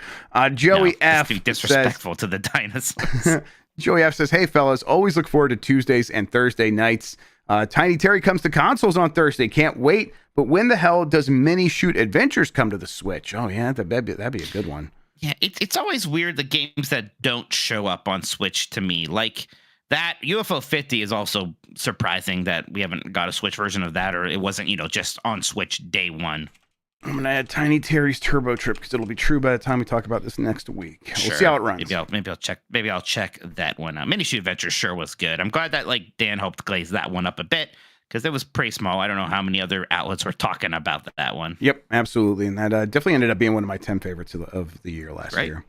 Joey F be disrespectful to the dinosaurs. Joey F says, hey, fellas, always look forward to Tuesdays and Thursday nights. Tiny Terry comes to consoles on Thursday. Can't wait. But when the hell does Mini Shoot Adventures come to the Switch? Oh, yeah, that'd be a good one. Yeah, it's always weird, the games that don't show up on Switch to me. Like, that UFO 50 is also surprising that we haven't got a Switch version of that, or it wasn't, just on Switch day one. I'm going to add Tiny Terry's Turbo Trip because it'll be true by the time we talk about this next week. Sure. We'll see how it runs. Maybe I'll check that one out. Mini Shoot Adventure sure was good. I'm glad that Dan helped glaze that one up a bit because it was pretty small. I don't know how many other outlets were talking about that one. Yep, absolutely. And that definitely ended up being one of my 10 favorites of the year last year.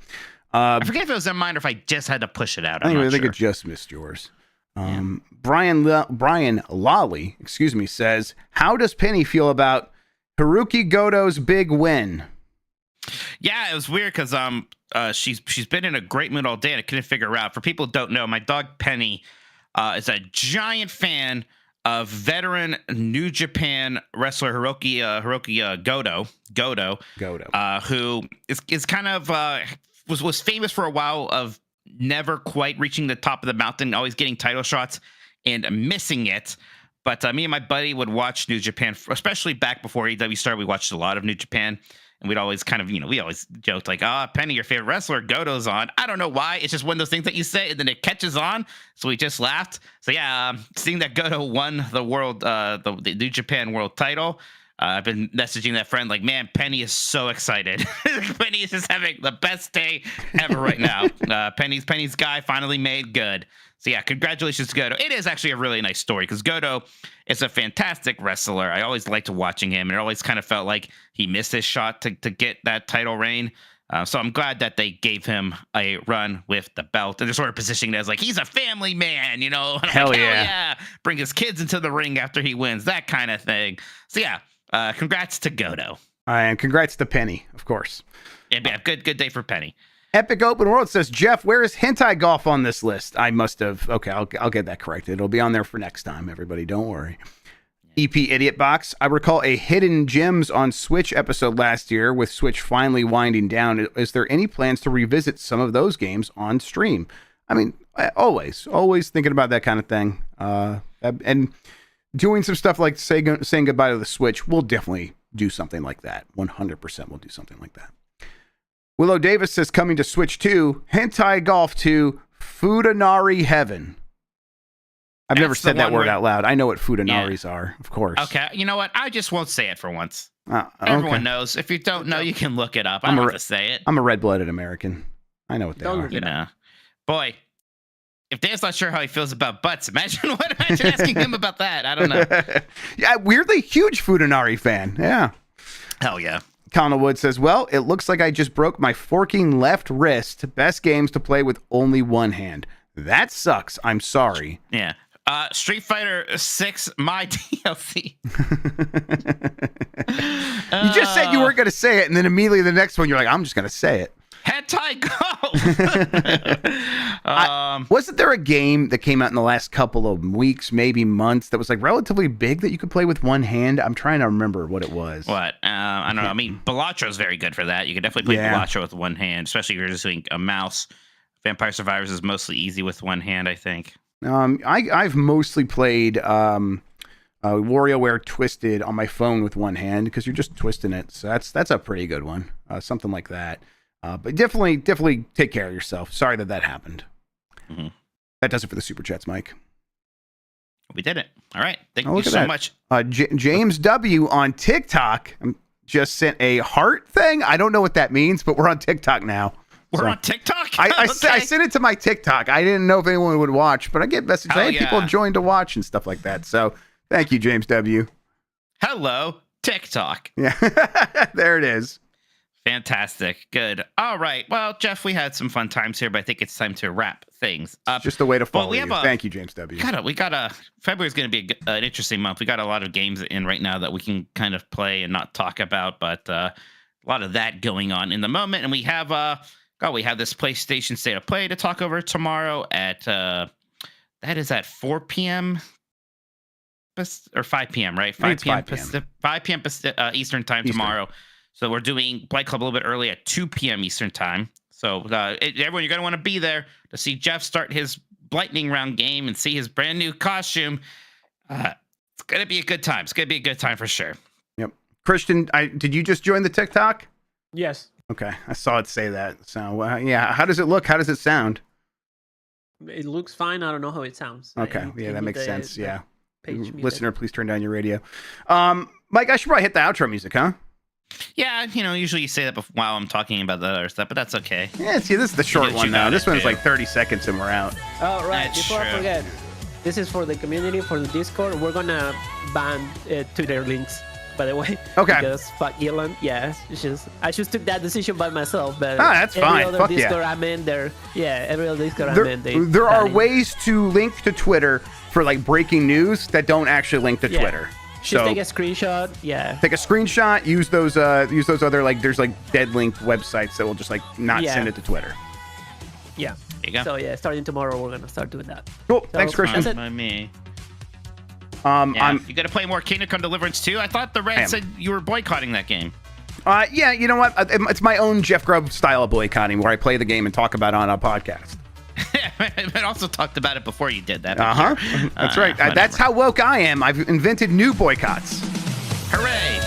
I forget if it was in mine or if I just had to push it out. I think it just missed yours. Brian Lolly, says, how does Penny feel about Haruki Goto's big win? Yeah, it was weird because she's been in a great mood all day and I couldn't figure her out. For people who don't know, my dog Penny is a giant fan of veteran New Japan wrestler Haruki Goto, who is kind of was famous for a while of never quite reaching the top of the mountain, always getting title shots and missing it. But me and my buddy would watch New Japan, especially back before AEW started. We watched a lot of New Japan, and we'd always kind of, we always joked like, Penny, your favorite wrestler, Goto's on. I don't know why. It's just one of those things that you say, and then it catches on. So we just laughed. So yeah, seeing that Goto won the world, the New Japan world title, I've been messaging that friend like, man, Penny is so excited. Penny is just having the best day ever right now. Penny's guy finally made good. So yeah, congratulations to Goto. It is actually a really nice story because Goto is a fantastic wrestler. I always liked watching him, and it always kind of felt like he missed his shot to get that title reign. So I'm glad that they gave him a run with the belt, and they're sort of positioning it as like he's a family man, Hell yeah. Bring his kids into the ring after he wins, that kind of thing. So yeah. Congrats to Goto. And congrats to Penny, of course. Yeah, good day for Penny. Epic Open World says, Jeff, where is hentai golf on this list? I must have. Okay, I'll get that corrected. It'll be on there for next time, everybody. Don't worry. EP Idiot Box. I recall a Hidden Gems on Switch episode last year with Switch finally winding down. Is there any plans to revisit some of those games on stream? I mean, always thinking about that kind of thing. And doing some stuff like saying goodbye to the Switch. We'll definitely do something like that. 100% we'll do something like that. Willow Davis says, coming to Switch 2, Hentai Golf 2, Fudanari Heaven. I've never said that word out loud. I know what Fudanaris are, of course. Okay, you know what? I just won't say it for once. Okay. Everyone knows. If you don't know, you can look it up. I don't have to say it. I'm a red-blooded American. I know what they are. You know. Boy, if Dan's not sure how he feels about butts, imagine asking him about that. I don't know. Yeah, weirdly huge Fudanari fan. Yeah. Hell yeah. Connell Wood says, well, it looks like I just broke my forking left wrist. Best games to play with only one hand. That sucks. I'm sorry. Yeah. Street Fighter 6, my DLC. You just said you weren't going to say it, and then immediately the next one, you're like, I'm just going to say it. Hentai Go! Wasn't there a game that came out in the last couple of weeks, maybe months, that was like relatively big that you could play with one hand? I'm trying to remember what it was. What? I don't know. I mean, Balatro is very good for that. You can definitely play Balatro with one hand, especially if you're just doing a mouse. Vampire Survivors is mostly easy with one hand, I think. I've mostly played WarioWare Twisted on my phone with one hand because you're just twisting it. So that's a pretty good one. Something like that. But definitely take care of yourself. Sorry that happened. Mm-hmm. That does it for the Super Chats, Mike. We did it. All right. Thank you so much. James W. on TikTok just sent a heart thing. I don't know what that means, but we're on TikTok now. We're on TikTok? I sent it to my TikTok. I didn't know if anyone would watch, but I get messages. Hey, people joined to watch and stuff like that. So thank you, James W. Hello, TikTok. Yeah, there it is. Fantastic. Good. All right. Well, Jeff, we had some fun times here, but I think it's time to wrap things up. Just a way to follow you. Thank you, James W. February's going to be an interesting month. We got a lot of games in right now that we can kind of play and not talk about, but a lot of that going on in the moment. And we have this PlayStation State of Play to talk over tomorrow at that is at 4 p.m. or 5 p.m. right? 5 p.m. 5 p.m. Eastern time tomorrow. So we're doing Blight Club a little bit early at 2 p.m. Eastern time. So everyone, you're going to want to be there to see Jeff start his lightning round game and see his brand new costume. It's going to be a good time. It's going to be a good time for sure. Yep. Christian, did you just join the TikTok? Yes. Okay. I saw it say that. So, yeah. How does it look? How does it sound? It looks fine. I don't know how it sounds. Okay. Yeah, that makes sense. Yeah. Listener, please turn down your radio. Mike, I should probably hit the outro music, huh? Yeah, usually you say that while I'm talking about the other stuff, but that's okay. Yeah, see, this is the short one now. This one's like 30 seconds and we're out. Oh, right. Before I forget, this is for the community, for the Discord. We're going to ban Twitter links, by the way. Okay. Because fuck Elon. Yeah, I just took that decision by myself. But that's fine. Every other Discord I'm in, every other Discord I'm in, there are ways to link to Twitter for like breaking news that don't actually link to Twitter. Just take a screenshot. Yeah. Take a screenshot. Use those other there's dead link websites that will just not send it to Twitter. Yeah. There you go. So starting tomorrow we're gonna start doing that. Cool. Thanks, Christian. That's by me. You got to play more Kingdom Come Deliverance 2. I thought the Red said you were boycotting that game. Yeah. You know what? It's my own Jeff Grubb style of boycotting, where I play the game and talk about it on a podcast. I also talked about it before you did that. Sure. That's right. That's how woke I am. I've invented new boycotts. Hooray!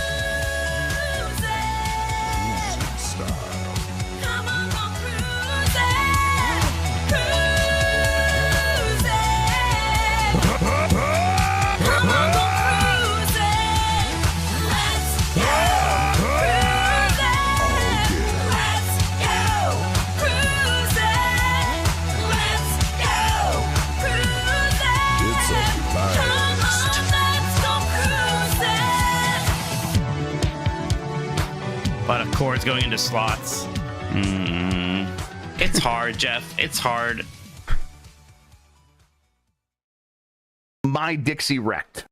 A lot of chords going into slots. It's hard, Jeff. It's hard. My Dixie wrecked.